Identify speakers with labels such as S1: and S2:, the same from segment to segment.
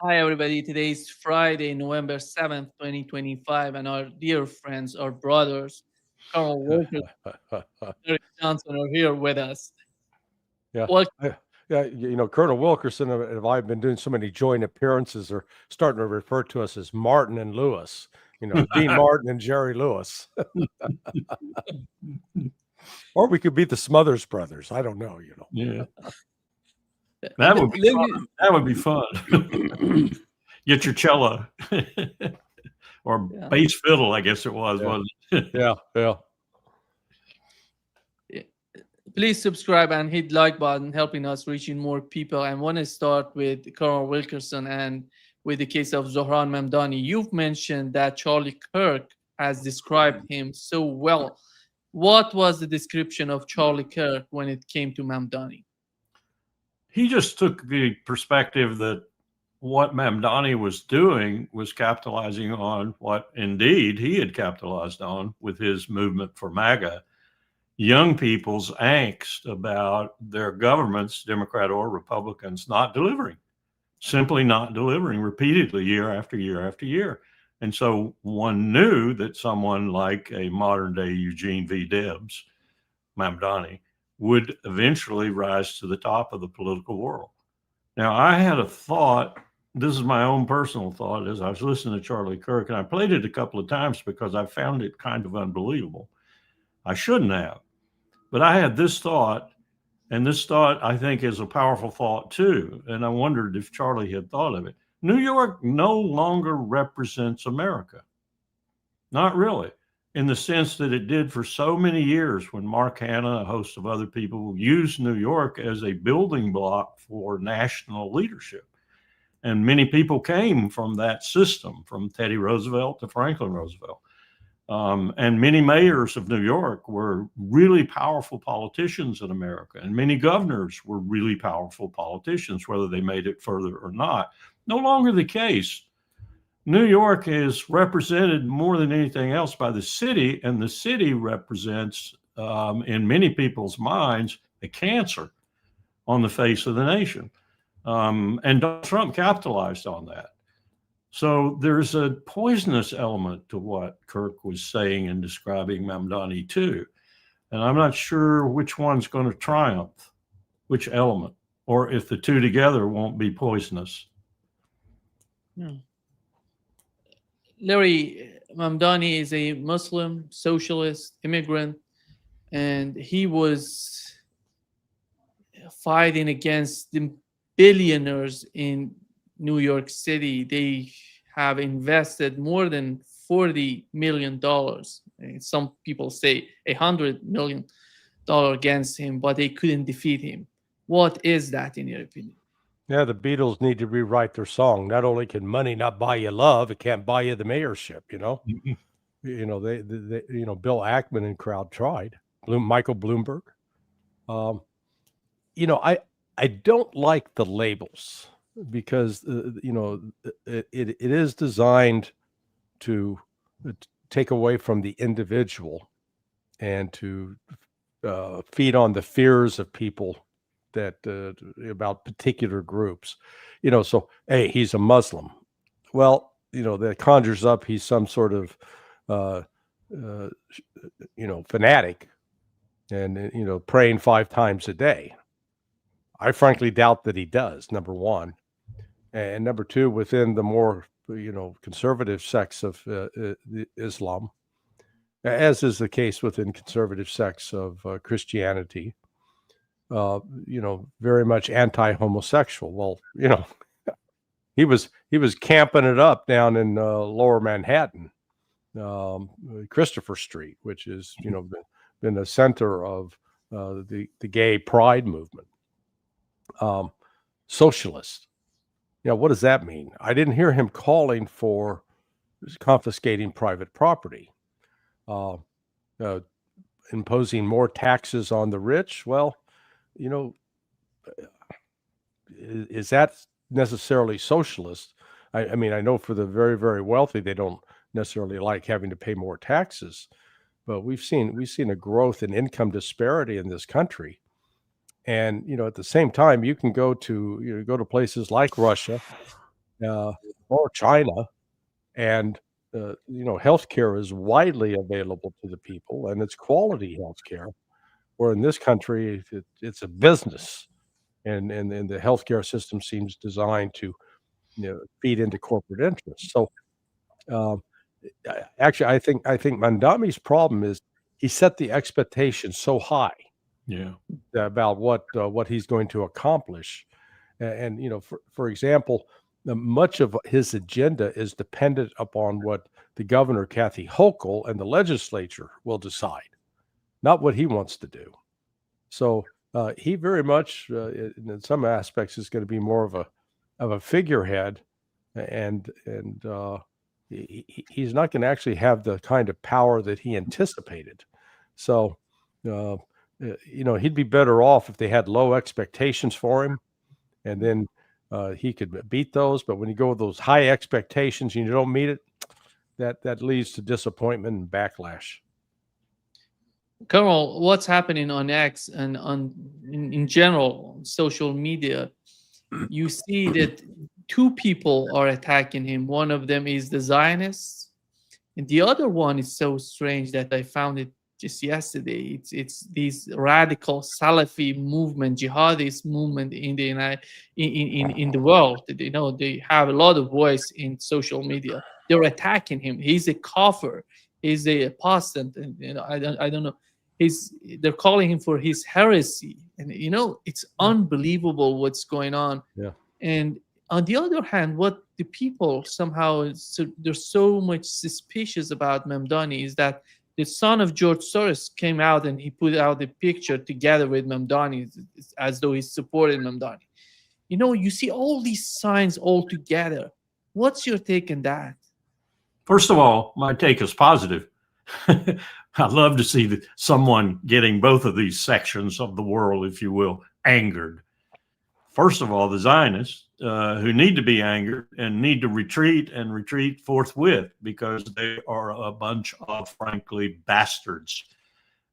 S1: Hi, everybody. Today is Friday, November 7th, 2025, and our dear friends, our brothers, Carl Walker and Eric Johnson are here with us.
S2: Yeah.
S1: Well,
S2: Colonel Wilkerson and I have been doing so many joint appearances are starting to refer to us as Martin and Lewis, Dean Martin and Jerry Lewis. Or we could be the Smothers Brothers. I don't know,
S3: Yeah, that would be fun. That would be fun. Get your cello or
S1: yeah.
S3: bass fiddle, I guess it was,
S2: Yeah.
S3: wasn't it?
S2: Yeah.
S1: Please subscribe and hit like button, helping us reaching more people. I want to start with Carl Wilkerson and with the case of Zohran Mamdani. You've mentioned that Charlie Kirk has described him so well. What was the description of Charlie Kirk when it came to Mamdani?
S3: He just took the perspective that what Mamdani was doing was capitalizing on what indeed he had capitalized on with his movement for MAGA. Young people's angst about their governments, Democrat or Republicans, not delivering, simply not delivering repeatedly year after year after year. And so one knew that someone like a modern day Eugene V. Debs, Mamdani, would eventually rise to the top of the political world. Now, I had a thought. This is my own personal thought as I was listening to Charlie Kirk, and I played it a couple of times because I found it kind of unbelievable. I shouldn't have. But I had this thought, and this thought I think is a powerful thought too. And I wondered if Charlie had thought of it. New York no longer represents America. Not really, in the sense that it did for so many years when Mark Hanna, a host of other people, used New York as a building block for national leadership. And many people came from that system, from Teddy Roosevelt to Franklin Roosevelt. And many mayors of New York were really powerful politicians in America, and many governors were really powerful politicians, whether they made it further or not. No longer the case. New York is represented more than anything else by the city, and the city represents, in many people's minds, a cancer on the face of the nation. And Donald Trump capitalized on that. So there's a poisonous element to what Kirk was saying and describing Mamdani too. And I'm not sure which one's going to triumph, which element, or if the two together won't be poisonous.
S1: Larry, Mamdani is a Muslim socialist immigrant, and he was fighting against the billionaires in New York City. They have invested more than $40 million. Some people say $100 million against him, but they couldn't defeat him. What is that, in your opinion?
S2: Yeah, the Beatles need to rewrite their song. Not only can money not buy you love, it can't buy you the mayorship. They Bill Ackman and crowd tried. Michael Bloomberg. I don't like the labels because it is designed to take away from the individual and to feed on the fears of people that about particular groups. So hey, he's a Muslim. Well, that conjures up he's some sort of fanatic and praying 5 times a day. I frankly doubt that he does, number one. And number two, within the more, conservative sects of Islam, as is the case within conservative sects of Christianity, very much anti-homosexual. Well, he was camping it up down in Lower Manhattan, Christopher Street, which is, been a center of the gay pride movement. Socialist. What does that mean? I didn't hear him calling for confiscating private property, imposing more taxes on the rich. Well, is that necessarily socialist? I mean, I know for the very, very wealthy, they don't necessarily like having to pay more taxes, but we've seen a growth in income disparity in this country. And, at the same time, you can go to places like Russia or China, and healthcare is widely available to the people, and it's quality healthcare. Where in this country, it's a business, and the healthcare system seems designed to feed into corporate interests. So, um, actually, I think Mandami's problem is he set the expectation so high
S3: Yeah.
S2: about what he's going to accomplish, and for example, much of his agenda is dependent upon what the governor Kathy Hochul and the legislature will decide, not what he wants to do. So he very much, in some aspects, is going to be more of a figurehead, and he's not going to actually have the kind of power that he anticipated. So, he'd be better off if they had low expectations for him, and then he could beat those. But when you go with those high expectations and you don't meet it, that leads to disappointment and backlash.
S1: Colonel, what's happening on X and in general on social media? You see that two people are attacking him. One of them is the Zionists, and the other one is so strange that I found it just yesterday. It's these radical Salafi movement, jihadist movement in the in the world. They have a lot of voice in social media. They're attacking him. He's a kafir. He's a apostate, and I don't know. They're calling him for his heresy, and it's unbelievable what's going on.
S2: Yeah.
S1: And on the other hand, what the people somehow they're so much suspicious about Mamdani is that the son of George Soros came out and he put out a picture together with Mamdani as though he supported Mamdani. You see all these signs all together. What's your take on that?
S3: First of all, my take is positive. I love to see someone getting both of these sections of the world, if you will, angered. First of all, the Zionists, who need to be angered and need to retreat and retreat forthwith because they are a bunch of, frankly, bastards.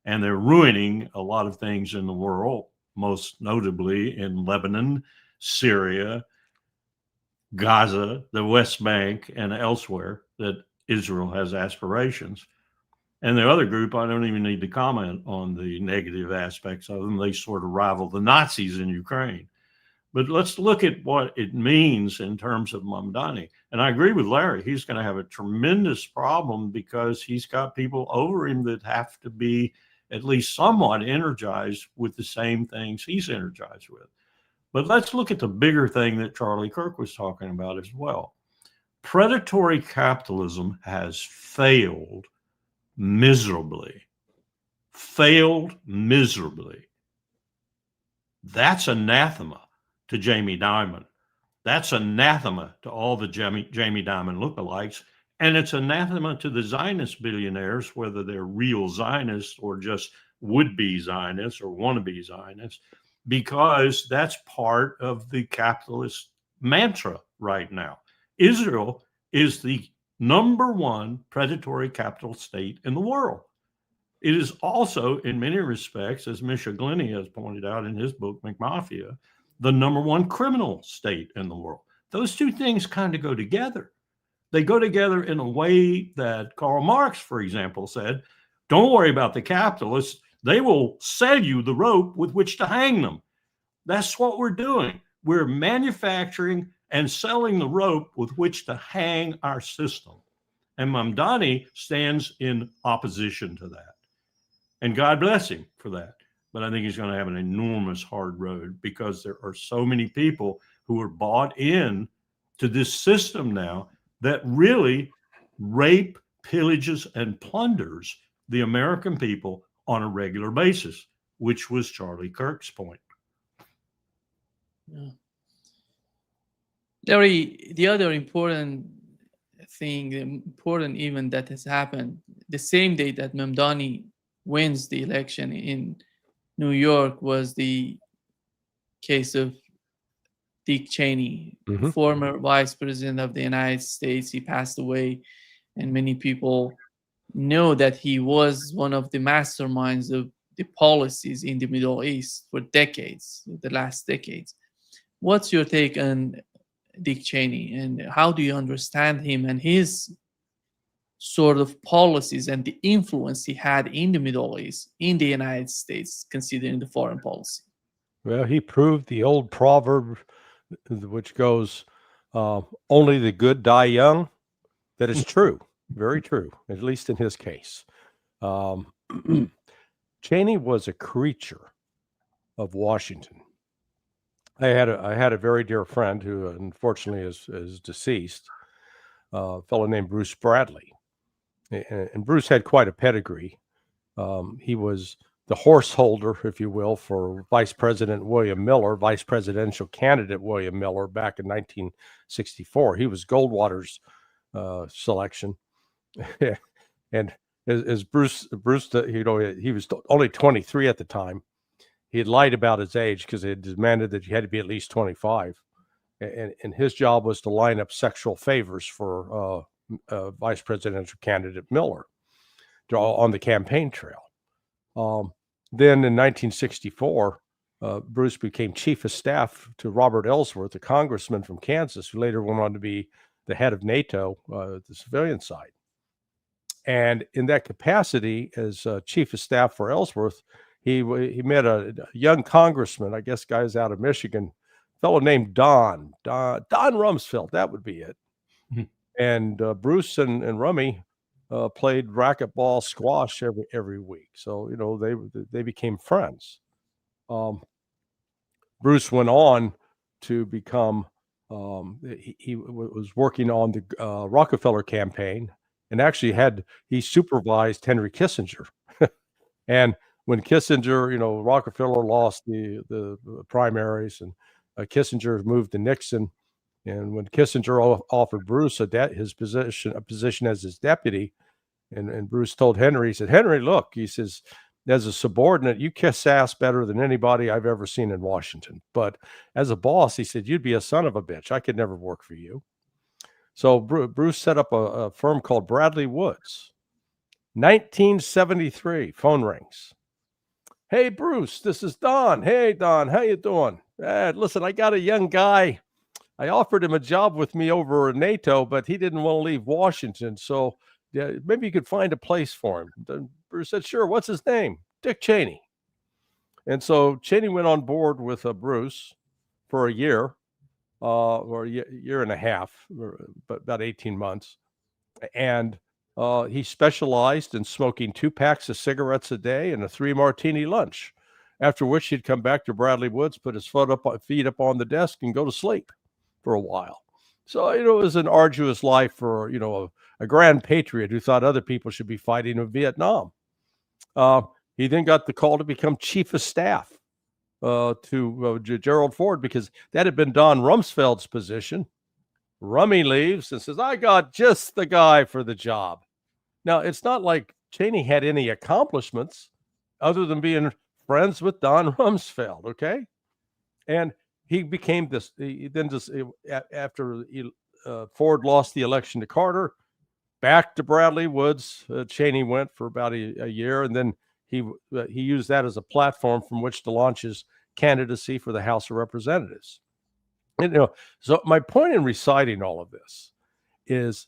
S3: And they're ruining a lot of things in the world, most notably in Lebanon, Syria, Gaza, the West Bank, and elsewhere that Israel has aspirations. And the other group, I don't even need to comment on the negative aspects of them. They sort of rival the Nazis in Ukraine. But let's look at what it means in terms of Mamdani. And I agree with Larry. He's going to have a tremendous problem because he's got people over him that have to be at least somewhat energized with the same things he's energized with. But let's look at the bigger thing that Charlie Kirk was talking about as well. Predatory capitalism has failed miserably. That's anathema to Jamie Dimon. That's anathema to all the Jamie Dimon lookalikes. And it's anathema to the Zionist billionaires, whether they're real Zionists or just would-be Zionists or wannabe Zionists, because that's part of the capitalist mantra right now. Israel is the number one predatory capital state in the world. It is also, in many respects, as Misha Glenny has pointed out in his book, McMafia, the number one criminal state in the world. Those two things kind of go together. They go together in a way that Karl Marx, for example, said, don't worry about the capitalists. They will sell you the rope with which to hang them. That's what we're doing. We're manufacturing and selling the rope with which to hang our system. And Mamdani stands in opposition to that. And God bless him for that. But I think he's going to have an enormous hard road because there are so many people who are bought in to this system now that really rape, pillages, and plunders the American people on a regular basis, which was Charlie Kirk's point.
S1: Yeah. Larry, the other important thing, the important event that has happened the same day that Mamdani wins the election in New York was the case of Dick Cheney, former vice president of the United States. He passed away, and many people know that he was one of the masterminds of the policies in the Middle East for decades, the last decades. What's your take on Dick Cheney, and how do you understand him and his sort of policies and the influence he had in the Middle East, in the United States, considering the foreign policy?
S2: Well, he proved the old proverb, which goes, only the good die young, that is true. Very true, at least in his case. Cheney was a creature of Washington. I had a very dear friend who unfortunately is deceased, a fellow named Bruce Bradley. And Bruce had quite a pedigree. He was the horse holder, if you will, for Vice President William Miller, vice presidential candidate William Miller back in 1964. He was Goldwater's selection. And as Bruce, he was only 23 at the time. He had lied about his age because it demanded that you had to be at least 25. And his job was to line up sexual favors for vice presidential candidate Miller on the campaign trail. Then in 1964, Bruce became chief of staff to Robert Ellsworth, a congressman from Kansas, who later went on to be the head of NATO, the civilian side. And in that capacity, as chief of staff for Ellsworth, he met a young congressman, I guess guys out of Michigan, a fellow named Don Rumsfeld. That would be it. Mm-hmm. And Bruce and Rummy played racquetball, squash every week. So they became friends. Bruce went on to become. He was working on the Rockefeller campaign, and actually he supervised Henry Kissinger. And when Kissinger, Rockefeller lost the primaries, and Kissinger moved to Nixon. And when Kissinger offered Bruce his position as his deputy, and Bruce told Henry, he said, "Henry, look," he says, "as a subordinate, you kiss ass better than anybody I've ever seen in Washington. But as a boss," he said, "you'd be a son of a bitch. I could never work for you." So Bruce set up a firm called Bradley Woods. 1973, phone rings. "Hey, Bruce, this is Don. Hey, Don, how you doing? Listen, I got a young guy. I offered him a job with me over in NATO, but he didn't want to leave Washington. So yeah, maybe you could find a place for him." Then Bruce said, "Sure. What's his name?" "Dick Cheney." And so Cheney went on board with Bruce for a year, or a year and a half, but about 18 months. And he specialized in smoking 2 packs of cigarettes a day and a 3 martini lunch, after which he'd come back to Bradley Woods, put his feet up on the desk and go to sleep for a while. So, it was an arduous life for, a grand patriot who thought other people should be fighting in Vietnam. He then got the call to become chief of staff to Gerald Ford, because that had been Don Rumsfeld's position. Rummy leaves and says, "I got just the guy for the job." Now, it's not like Cheney had any accomplishments other than being friends with Don Rumsfeld, okay? And he became this. After Ford lost the election to Carter, back to Bradley Woods. Cheney went for about a year, and then he used that as a platform from which to launch his candidacy for the House of Representatives. And, so my point in reciting all of this is,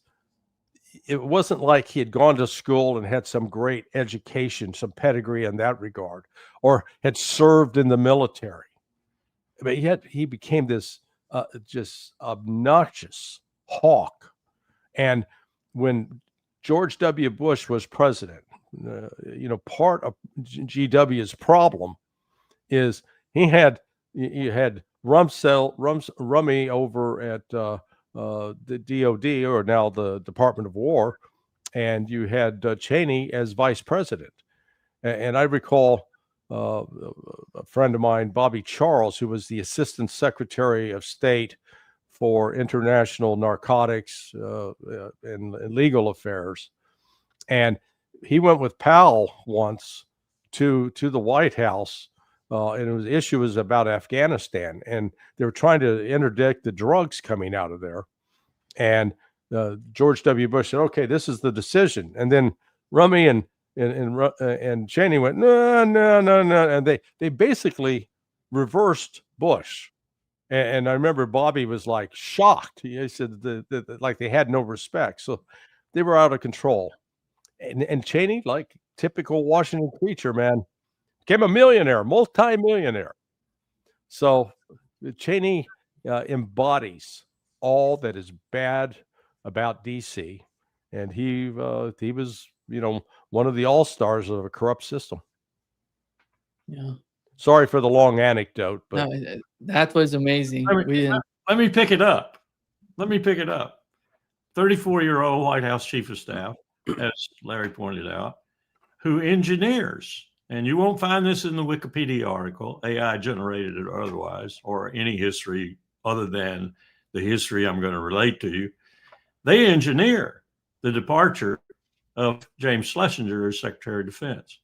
S2: it wasn't like he had gone to school and had some great education, some pedigree in that regard, or had served in the military. But he became this just obnoxious hawk. And when George W. Bush was president, part of GW's problem is you had Rummy over at the DOD, or now the Department of War, and you had Cheney as vice president. And I recall a friend of mine, Bobby Charles, who was the Assistant Secretary of State for International Narcotics and Legal Affairs. And he went with Powell once to the White House, and the issue was about Afghanistan, and they were trying to interdict the drugs coming out of there. And George W. Bush said, "Okay, this is the decision." And then Rummy and Cheney went, no, and they basically reversed Bush. And I remember Bobby was like shocked. He said like they had no respect. So they were out of control. And Cheney, like typical Washington creature, man, became a millionaire, multi-millionaire. So Cheney embodies all that is bad about DC, and he was, you know, one of the all-stars of a corrupt system.
S1: Yeah.
S2: Sorry for the long anecdote, but
S1: No, that was amazing.
S3: Let me pick it up. 34-year-old White House chief of staff, as Larry pointed out, who engineers, and you won't find this in the Wikipedia article, AI generated or otherwise, or any history other than the history I'm going to relate to you. They engineer the departure of James Schlesinger as Secretary of Defense.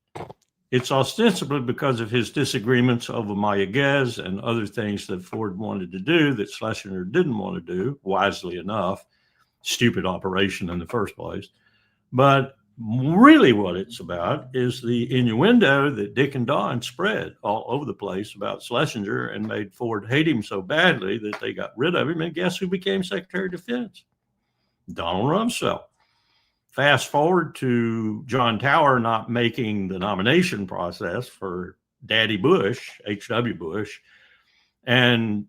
S3: It's ostensibly because of his disagreements over Mayaguez and other things that Ford wanted to do that Schlesinger didn't want to do, wisely enough. Stupid operation in the first place. But really what it's about is the innuendo that Dick and Don spread all over the place about Schlesinger and made Ford hate him so badly that they got rid of him. And guess who became Secretary of Defense? Donald Rumsfeld. Fast forward to John Tower not making the nomination process for Daddy Bush, H.W. Bush. And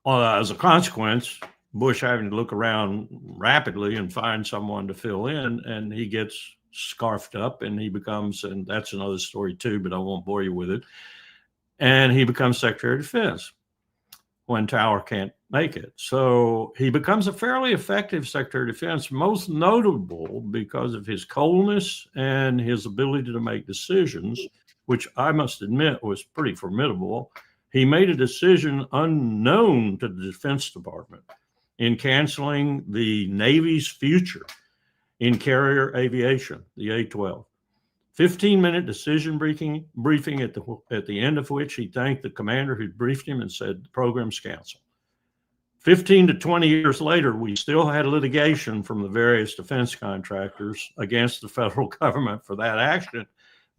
S3: as a consequence, Bush having to look around rapidly and find someone to fill in, and he gets scarfed up and he becomes, and that's another story too, but I won't bore you with it. And he becomes Secretary of Defense when Tower can't make it. So he becomes a fairly effective Secretary of Defense, most notable because of his coldness and his ability to make decisions, which I must admit was pretty formidable. He made a decision unknown to the Defense Department in canceling the Navy's future in carrier aviation, the A-12. 15-minute decision briefing at the end of which he thanked the commander who briefed him and said the program's canceled. 15 to 20 years later, we still had litigation from the various defense contractors against the federal government for that action.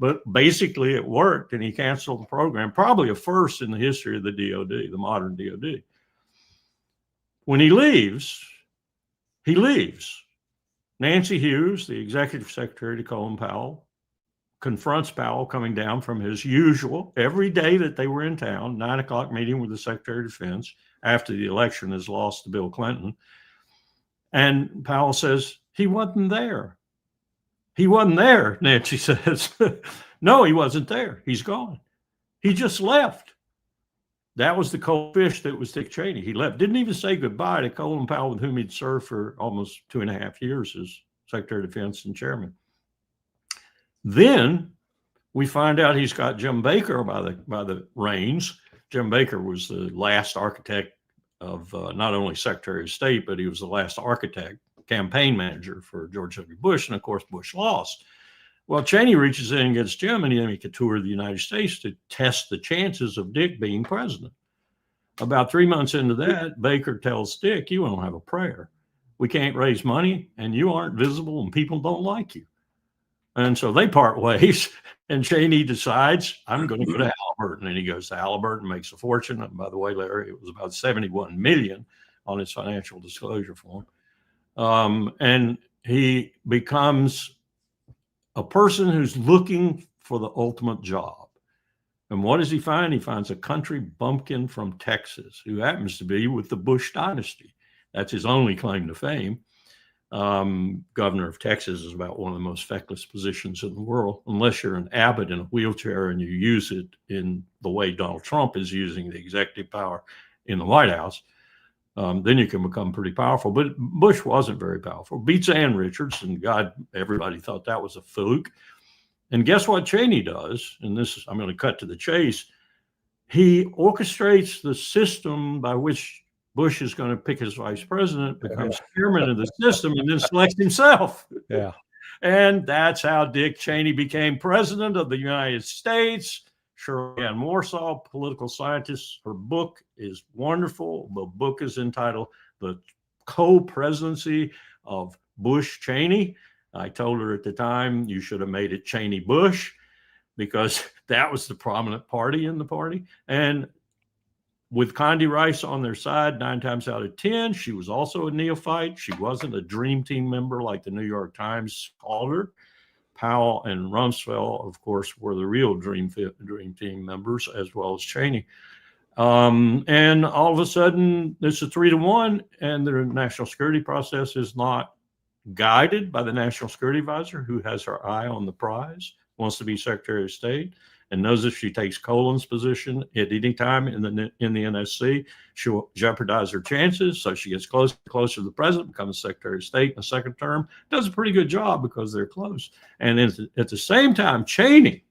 S3: But basically it worked and he canceled the program, probably a first in the history of the DOD, the modern DOD. When he leaves. Nancy Hughes, the executive secretary to Colin Powell, confronts Powell coming down from his usual, every day that they were in town, 9 o'clock meeting with the Secretary of Defense after the election is lost to Bill Clinton. And Powell says, he wasn't there. He wasn't there, Nancy says. No, he wasn't there. He's gone. He just left. That was the cold fish that was Dick Cheney. He left, didn't even say goodbye to Colin Powell, with whom he'd served for almost 2.5 years as Secretary of Defense and Chairman. Then we find out he's got Jim Baker by the reins. Jim Baker was the last architect of not only Secretary of State, but he was the last architect, campaign manager for George W. Bush. And of course, Bush lost. Well, Cheney reaches in and gets Jim, and he make a tour of the United States to test the chances of Dick being president. About 3 months into that, Baker tells Dick, you don't have a prayer. We can't raise money, and you aren't visible, and people don't like you. And so they part ways, and Cheney decides, I'm going to go to Halliburton. And he goes to Halliburton, makes a fortune. And by the way, Larry, it was about $71 million on his financial disclosure form. And he becomes a person who's looking for the ultimate job. And what does he find? He finds a country bumpkin from Texas who happens to be with the Bush dynasty. That's his only claim to fame. Governor of Texas is about one of the most feckless positions in the world, unless you're an abbot in a wheelchair and you use it in the way Donald Trump is using the executive power in the White House. Then you can become pretty powerful. But Bush wasn't very powerful. Beats Ann Richards, and God, everybody thought that was a fluke. And guess what Cheney does? And this is, I'm going to cut to the chase. He orchestrates the system by which Bush is going to pick his vice president, becomes chairman of the system, and then selects himself.
S2: Yeah.
S3: And that's how Dick Cheney became president of the United States. Shirley Ann Warsaw, political scientist, her book is wonderful. The book is entitled The Co-Presidency of Bush-Cheney. I told her at the time, you should have made it Cheney-Bush, because that was the prominent party in the party. And with Condi Rice on their side 9 times out of 10. She was also a neophyte. She wasn't a dream team member like the New York Times called her. Powell and Rumsfeld, of course, were the real dream team members, as well as Cheney. And all of a sudden, it's a 3-1, and the national security process is not guided by the national security advisor, who has her eye on the prize, wants to be Secretary of State, and knows if she takes Colin's position at any time in the NSC, she'll jeopardize her chances. So she gets closer to the president, becomes Secretary of State in the second term, does a pretty good job because they're close. And at the same time, Cheney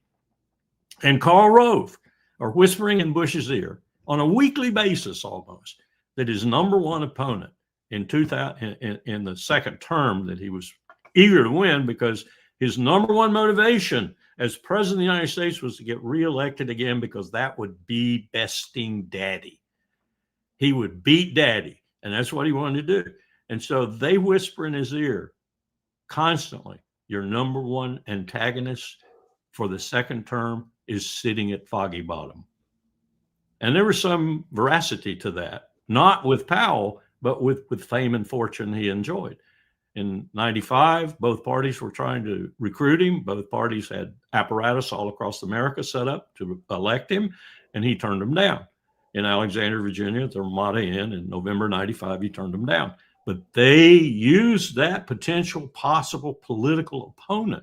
S3: and Karl Rove are whispering in Bush's ear on a weekly basis almost that his number one opponent in the second term that he was eager to win, because his number one motivation as president of the United States was to get reelected again, because that would be besting daddy. He would beat daddy, and that's what he wanted to do. And so they whisper in his ear constantly, your number one antagonist for the second term is sitting at Foggy Bottom. And there was some veracity to that, not with Powell, but with fame and fortune he enjoyed. In 95, both parties were trying to recruit him. Both parties had apparatus all across America set up to elect him, and he turned them down. In Alexandria, Virginia, at the Ramada Inn in November 95, he turned them down. But they used that potential possible political opponent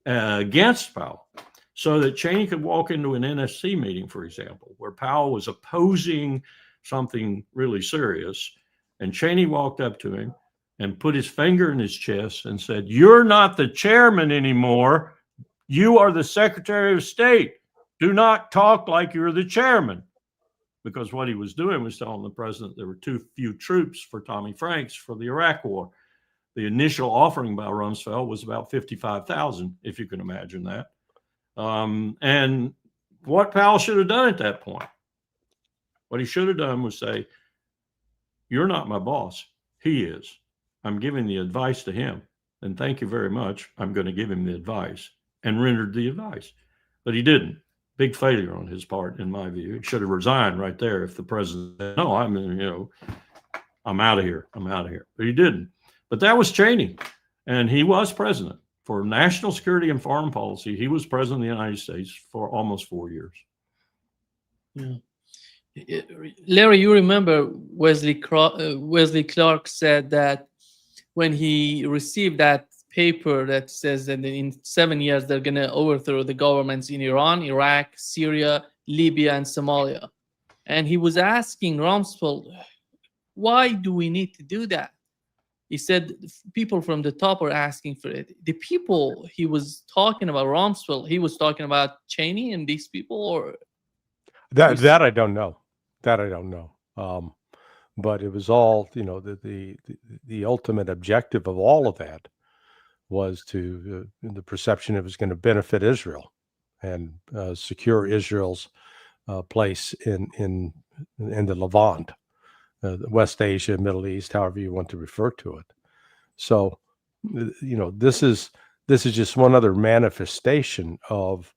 S3: against Powell, so that Cheney could walk into an NSC meeting, for example, where Powell was opposing something really serious, and Cheney walked up to him and put his finger in his chest and said, "You're not the chairman anymore. You are the Secretary of State. Do not talk like you're the chairman." Because what he was doing was telling the president there were too few troops for Tommy Franks for the Iraq War. The initial offering by Rumsfeld was about 55,000, if you can imagine that. And what Powell should have done at that point, what he should have done was say, "You're not my boss. He is. I'm giving the advice to him. And thank you very much. I'm going to give him the advice," and rendered the advice. But he didn't. Big failure on his part, in my view. He should have resigned right there if the president said, "No, I'm out of here. I'm out of here." But he didn't. But that was Cheney. And he was president for national security and foreign policy. He was president of the United States for almost 4 years.
S1: Yeah. Larry, you remember Wesley Clark said that when he received that paper that says that in 7 years they're going to overthrow the governments in Iran, Iraq, Syria, Libya, and Somalia. And he was asking Rumsfeld, why do we need to do that? He said people from the top are asking for it. The people he was talking about, Rumsfeld, he was talking about Cheney and these people, or
S2: that I don't know. That I don't know. But it was all, the ultimate objective of all of that was to the perception it was going to benefit Israel and secure Israel's place in the Levant, West Asia, Middle East, however you want to refer to it. So, this is just one other manifestation of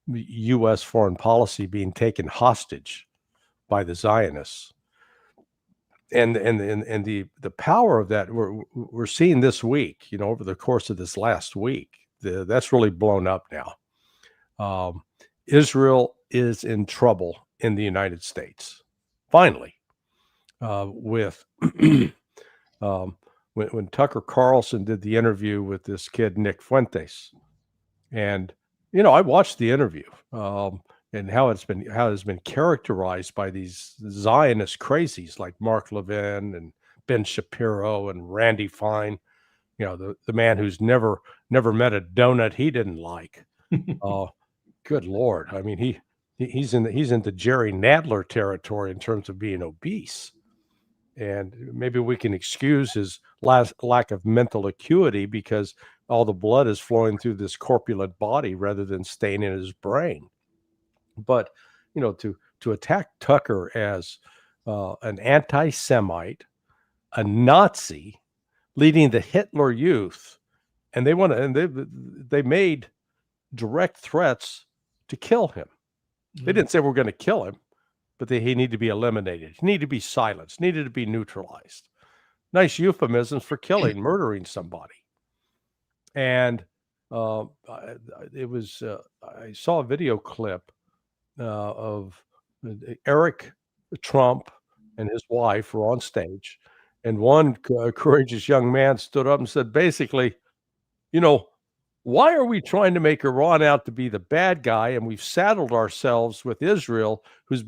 S2: U.S. foreign policy being taken hostage by the Zionists. And the power of that we're seeing this week, over the course of this last week, that's really blown up now. Israel is in trouble in the United States, finally, with when Tucker Carlson did the interview with this kid Nick Fuentes, and I watched the interview. And how it's been characterized by these Zionist crazies like Mark Levin and Ben Shapiro and Randy Fine, the man who's never met a donut he didn't like. Good Lord. I mean, he's into Jerry Nadler territory in terms of being obese. And maybe we can excuse his lack of mental acuity because all the blood is flowing through this corpulent body rather than staying in his brain. But, to attack Tucker as an anti-Semite, a Nazi, leading the Hitler Youth, and they made direct threats to kill him. They didn't say we're going to kill him, but he needed to be eliminated. He needed to be silenced, needed to be neutralized. Nice euphemisms for killing, murdering somebody. And it was, I saw a video clip of Eric Trump and his wife were on stage. And one courageous young man stood up and said, basically, you know, why are we trying to make Iran out to be the bad guy? And we've saddled ourselves with Israel, who's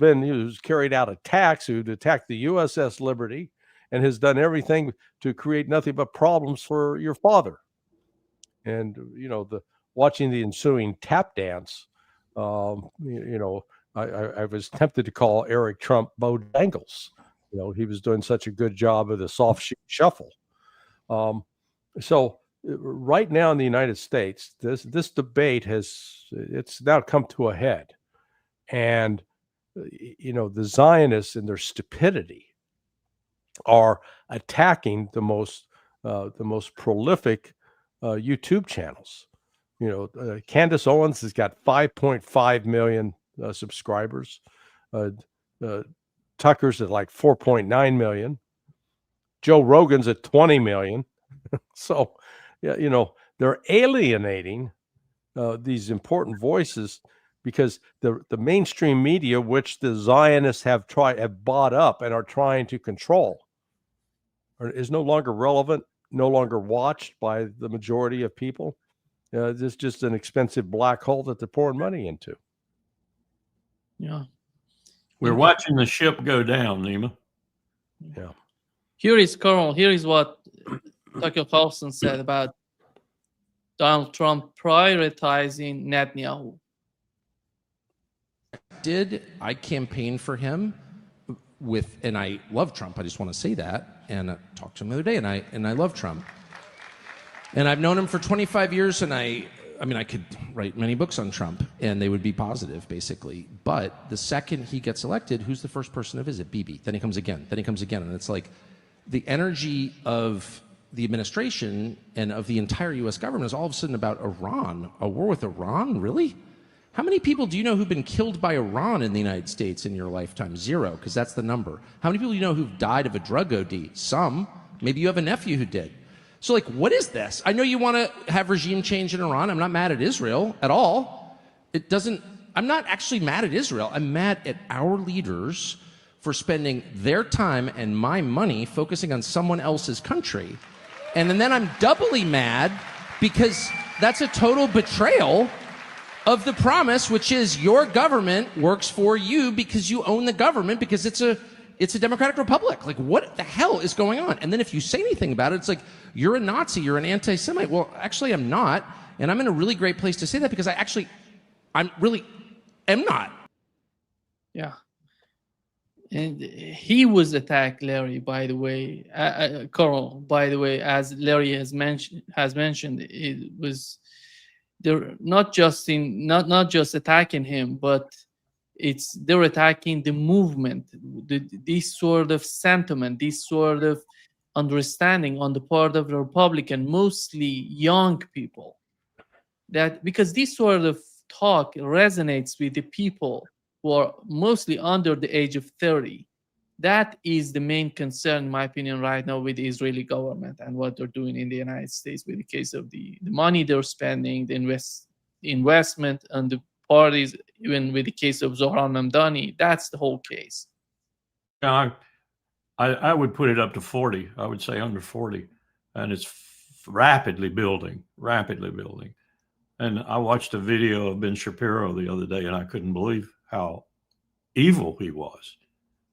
S2: carried out attacks, who'd attacked the USS Liberty and has done everything to create nothing but problems for your father. And, you know, watching the ensuing tap dance, you know, I was tempted to call Eric Trump Bo Dangles. You know, he was doing such a good job of the soft shuffle. So right now in the United States, this debate it's now come to a head. And, you know, the Zionists in their stupidity are attacking the most prolific YouTube channels. You know, Candace Owens has got 5.5 million subscribers. Tucker's at like 4.9 million. Joe Rogan's at 20 million. So, yeah, you know, they're alienating these important voices because the mainstream media, which the Zionists have bought up and are trying to control, is no longer relevant, no longer watched by the majority of people. It's just an expensive black hole that they're pouring money into.
S1: Yeah.
S3: We're watching the ship go down, Nima.
S2: Yeah.
S1: Here is what Tucker Carlson said about Donald Trump prioritizing Netanyahu.
S4: I campaigned for him and I love Trump. I just want to say that. And I talked to him the other day, and I love Trump. And I've known him for 25 years, and I mean, I could write many books on Trump, and they would be positive, basically. But the second he gets elected, who's the first person to visit? Bibi. Then he comes again. Then he comes again. And it's like the energy of the administration and of the entire U.S. government is all of a sudden about Iran. A war with Iran? Really? How many people do you know who've been killed by Iran in the United States in your lifetime? 0, because that's the number. How many people do you know who've died of a drug OD? Some. Maybe you have a nephew who did. So, like, what is this? I know you want to have regime change in Iran. I'm not mad at Israel at all. I'm not actually mad at Israel. I'm mad at our leaders for spending their time and my money focusing on someone else's country. And then I'm doubly mad because that's a total betrayal of the promise, which is your government works for you because you own the government, because it's a democratic republic. Like, what the hell is going on? And then if you say anything about it, it's like, you're a Nazi, you're an anti-Semite. Well, actually, I'm not. And I'm in a really great place to say that because I'm really am not.
S1: Yeah. And he was attacked, Larry, by the way, Carl, by the way, as Larry has mentioned, it was, they're not just attacking him, but they're attacking the movement, this sort of sentiment, this sort of understanding on the part of the Republican, mostly young people, that because this sort of talk resonates with the people who are mostly under the age of 30. That is the main concern, in my opinion, right now with the Israeli government and what they're doing in the United States with the case of the money they're spending, the investment and the parties, even with the case of Zohran Mamdani. That's the whole case.
S3: I would put it up to 40. I would say under 40. And it's rapidly building. And I watched a video of Ben Shapiro the other day, and I couldn't believe how evil he was.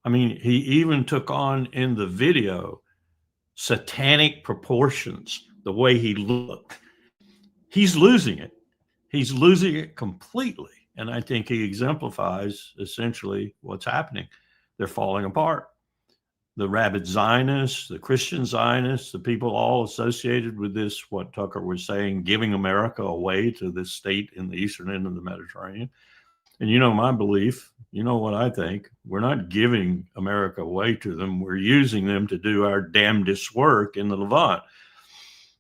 S3: I mean, he even took on in the video satanic proportions, the way he looked. He's losing it. He's losing it completely. And I think he exemplifies essentially what's happening. They're falling apart. The rabid Zionists, the Christian Zionists, the people all associated with this, what Tucker was saying, giving America away to this state in the eastern end of the Mediterranean. And you know my belief, you know what I think. We're not giving America away to them. We're using them to do our damnedest work in the Levant.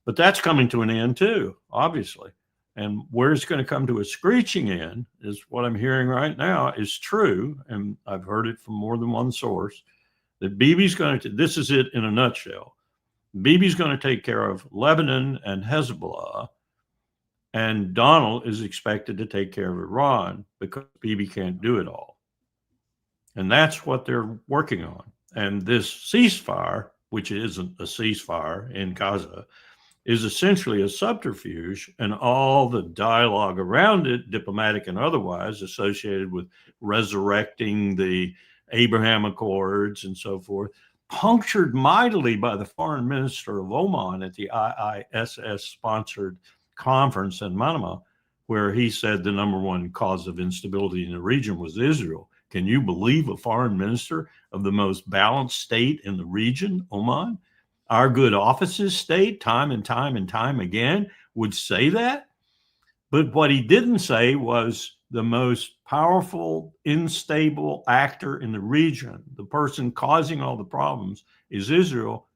S3: But that's coming to an end too, obviously. And where it's going to come to a screeching end is what I'm hearing right now is true. And I've heard it from more than one source that Bibi's going to, this is it in a nutshell. Bibi's going to take care of Lebanon and Hezbollah, and Donald is expected to take care of Iran because Bibi can't do it all. And that's what they're working on. And this ceasefire, which isn't a ceasefire in Gaza, is essentially a subterfuge, and all the dialogue around it, diplomatic and otherwise, associated with resurrecting the Abraham Accords and so forth, punctured mightily by the foreign minister of Oman at the IISS-sponsored conference in Manama, where he said the number one cause of instability in the region was Israel. Can you believe a foreign minister of the most balanced state in the region, Oman? Our good offices state time and time and time again would say that. But what he didn't say was the most powerful, unstable actor in the region, the person causing all the problems, is Israel,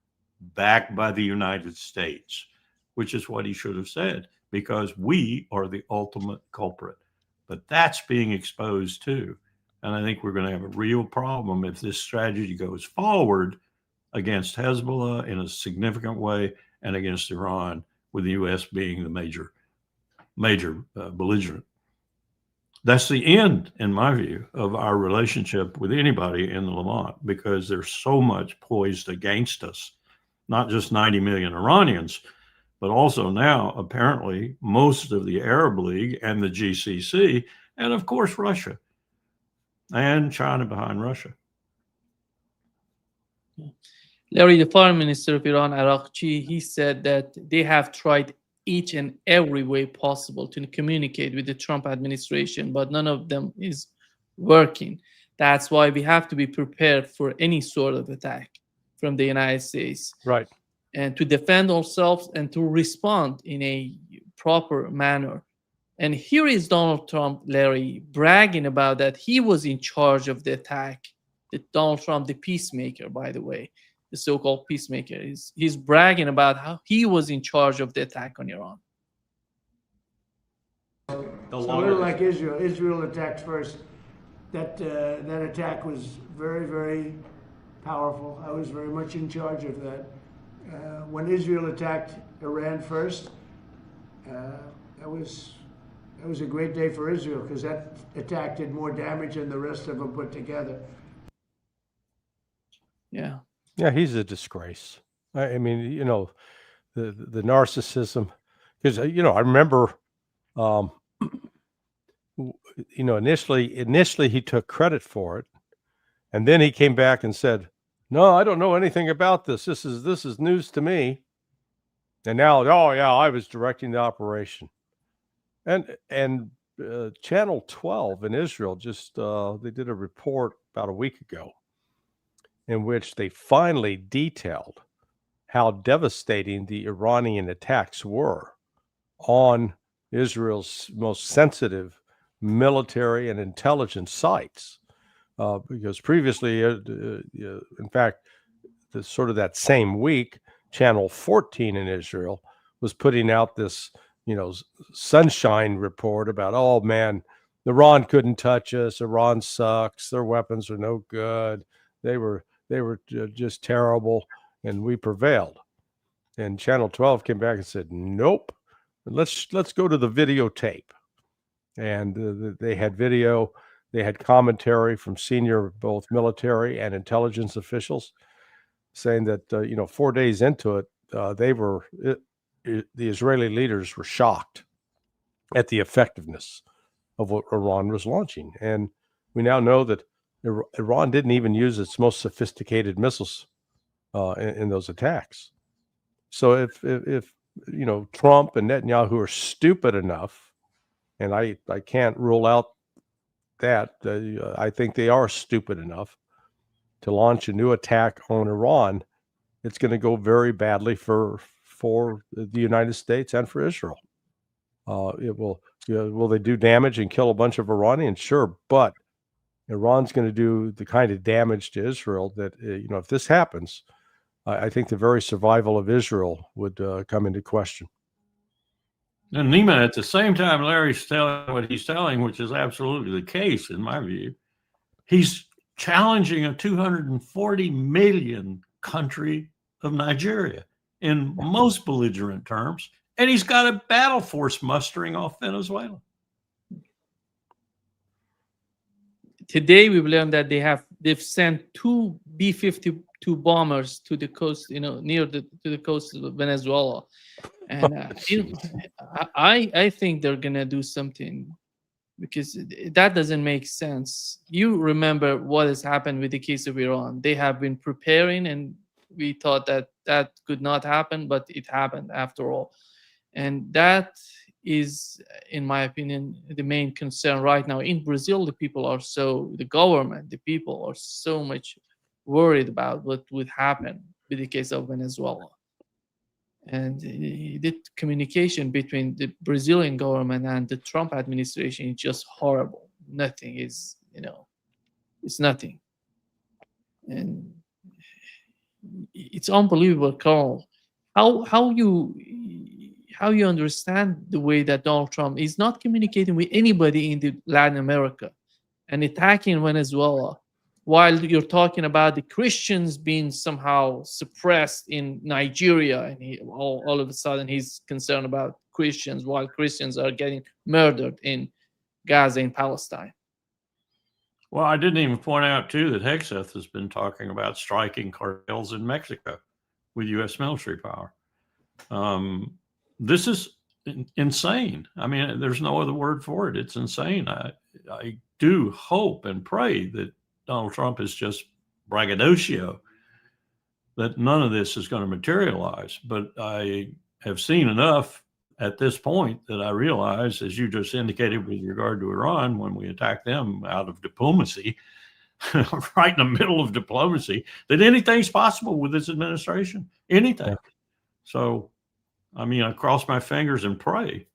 S3: backed by the United States, which is what he should have said, because we are the ultimate culprit. But that's being exposed too. And I think we're going to have a real problem if this strategy goes forward against Hezbollah in a significant way and against Iran, with the U.S. being the major belligerent. That's the end, in my view, of our relationship with anybody in the Levant, because there's so much poised against us, not just 90 million Iranians, but also now apparently most of the Arab League and the GCC, and of course Russia and China behind Russia.
S1: Larry, the foreign minister of Iran, Araqchi, he said that they have tried each and every way possible to communicate with the Trump administration, but none of them is working. That's why we have to be prepared for any sort of attack from the United States.
S2: Right.
S1: And to defend ourselves and to respond in a proper manner. And here is Donald Trump, Larry, bragging about that he was in charge of the attack. Donald Trump, the peacemaker, by the way, the so-called peacemaker, he's bragging about how he was in charge of the attack on Iran.
S5: It's a little like Israel. Israel attacked first. That attack was very, very powerful. I was very much in charge of that. When Israel attacked Iran first, that was a great day for Israel, because that attack did more damage than the rest of them put together.
S1: Yeah.
S2: Yeah, he's a disgrace. I mean, you know, the narcissism, because, you know, I remember, you know, initially he took credit for it, and then he came back and said, "No, I don't know anything about this. This is news to me." And now, oh yeah, I was directing the operation. And Channel 12 in Israel just they did a report about a week ago in which they finally detailed how devastating the Iranian attacks were on Israel's most sensitive military and intelligence sites. Because previously, in fact, sort of that same week, Channel 14 in Israel was putting out this, you know, sunshine report about, oh man, Iran couldn't touch us. Iran sucks. Their weapons are no good. They were just terrible, and we prevailed. And Channel 12 came back and said, nope, let's go to the videotape. And they had video, they had commentary from senior both military and intelligence officials saying that, you know, 4 days into it, the Israeli leaders were shocked at the effectiveness of what Iran was launching. And we now know that Iran didn't even use its most sophisticated missiles in those attacks. So if you know, Trump and Netanyahu are stupid enough, and I can't rule out that, I think they are stupid enough to launch a new attack on Iran, it's going to go very badly for the United States and for Israel. It will, you know, will they do damage and kill a bunch of Iranians? Sure, but Iran's going to do the kind of damage to Israel that, you know, if this happens, I think the very survival of Israel would come into question.
S3: And Nima, at the same time, Larry's telling what he's telling, which is absolutely the case in my view, he's challenging a 240 million country of Nigeria in most belligerent terms, and he's got a battle force mustering off Venezuela.
S1: Today we've learned that they've sent 2 B-52 bombers to the coast, near to the coast of Venezuela, and I think they're gonna do something, because that doesn't make sense. You remember what has happened with the case of Iran. They have been preparing, and we thought that that could not happen, but it happened after all. And that is, in my opinion, the main concern right now. In Brazil, the government, the people are so much worried about what would happen with the case of Venezuela. And the communication between the Brazilian government and the Trump administration is just horrible. Nothing is, it's nothing. And it's unbelievable, Carl, how you understand the way that Donald Trump is not communicating with anybody in Latin America and attacking Venezuela, while you're talking about the Christians being somehow suppressed in Nigeria, and all of a sudden he's concerned about Christians, while Christians are getting murdered in Gaza and Palestine.
S3: Well, I didn't even point out, too, that Hegseth has been talking about striking cartels in Mexico with U.S. military power. This is insane. I mean, there's no other word for it. It's insane. I do hope and pray that Donald Trump is just braggadocio, that none of this is going to materialize. But I have seen enough at this point that I realize, as you just indicated with regard to Iran, when we attack them out of diplomacy, right in the middle of diplomacy, that anything's possible with this administration, anything. Yeah. So, I mean, I cross my fingers and pray.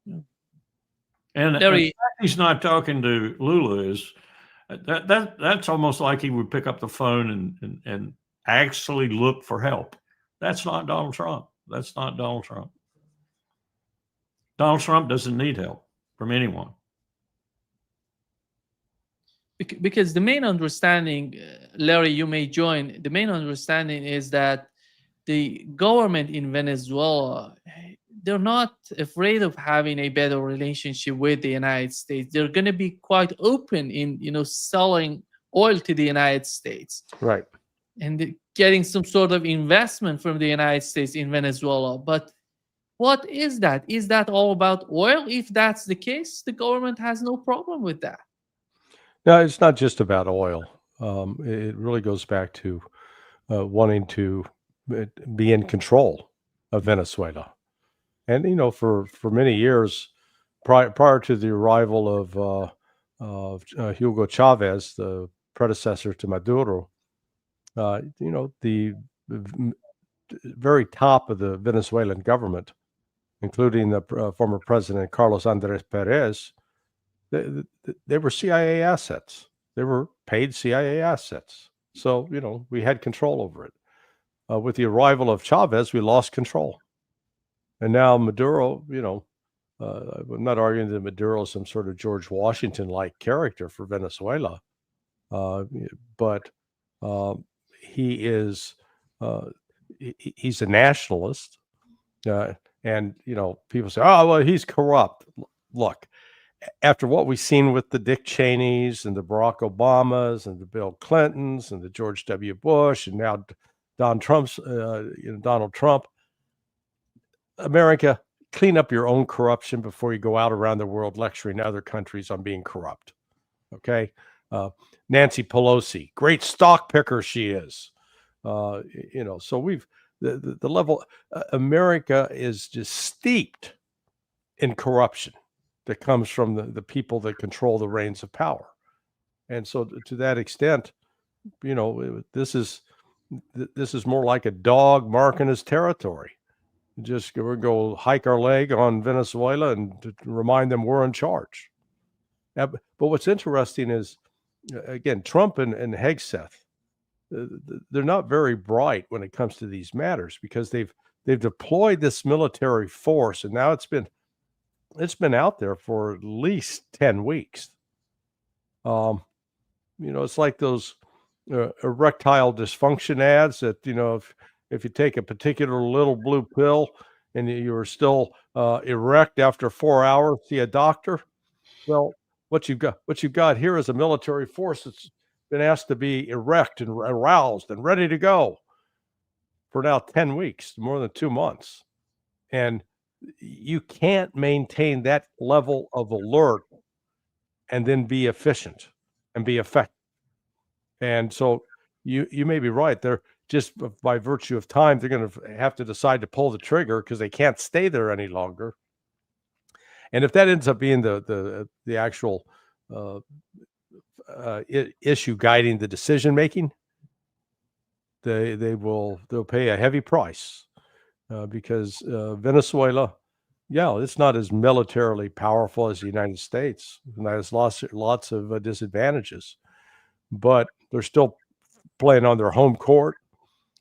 S3: Yeah. And the fact he's not talking to Lula is that's almost like he would pick up the phone and actually look for help. That's not Donald Trump. That's not Donald Trump. Donald Trump doesn't need help from anyone.
S1: Because the main understanding, Larry, you may join, the main understanding is that the government in Venezuela, they're not afraid of having a better relationship with the United States. They're going to be quite open in, selling oil to the United States.
S2: Right.
S1: And getting some sort of investment from the United States in Venezuela. But what is that? Is that all about oil? If that's the case, the government has no problem with that.
S2: No, it's not just about oil. It really goes back to wanting to be in control of Venezuela. And, for many years, prior to the arrival of Hugo Chavez, the predecessor to Maduro, the very top of the Venezuelan government, including the former president Carlos Andrés Perez, they were CIA assets. They were paid CIA assets. So, we had control over it. With the arrival of Chavez, we lost control. And now Maduro, I'm not arguing that Maduro is some sort of George Washington-like character for Venezuela, but he is he's a nationalist, and people say, oh well, he's corrupt. Look, after what we've seen with the Dick Cheneys and the Barack Obamas and the Bill Clintons and the George W. Bush and now Donald Trump, America, clean up your own corruption before you go out around the world lecturing other countries on being corrupt. Okay. Nancy Pelosi, great stock picker she is. So we've the level, America is just steeped in corruption that comes from the people that control the reins of power. And so to that extent, this is more like a dog marking his territory. Just go hike our leg on Venezuela and to remind them we're in charge. But what's interesting is, again, Trump and Hegseth, they're not very bright when it comes to these matters because they've they've deployed this military force, and now it's been out there for at least 10 weeks. It's like those erectile dysfunction ads that, if you take a particular little blue pill and you're still erect after 4 hours, see a doctor. Well, what you've got here is a military force that's been asked to be erect and aroused and ready to go for now 10 weeks, more than 2 months. And you can't maintain that level of alert and then be efficient and be effective. And so you may be right. They're just by virtue of time, they're going to have to decide to pull the trigger because they can't stay there any longer. And if that ends up being the actual issue guiding the decision making, they'll pay a heavy price because Venezuela, it's not as militarily powerful as the United States, and has lots of disadvantages, but they're still playing on their home court,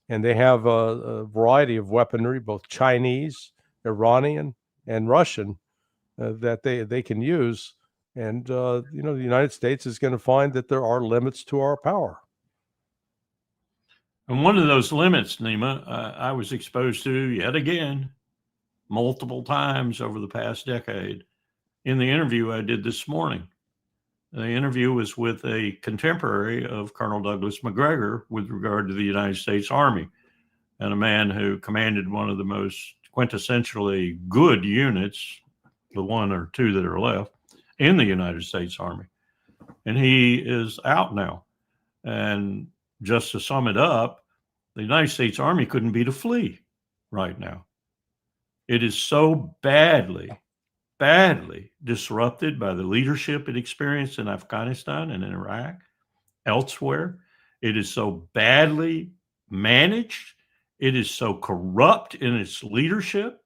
S2: and they have a variety of weaponry, both Chinese, Iranian, and Russian, that they can use. And the United States is going to find that there are limits to our power.
S3: And one of those limits, Nima, I was exposed to yet again multiple times over the past decade in the interview I did this morning. The interview was with a contemporary of Colonel Douglas McGregor with regard to the United States Army, and a man who commanded one of the most quintessentially good units, the one or two that are left, in the United States Army. And he is out now. And just to sum it up, the United States Army couldn't beat a flea right now. It is so badly disrupted by the leadership it experienced in Afghanistan and in Iraq, elsewhere. It is so badly managed. It is so corrupt in its leadership.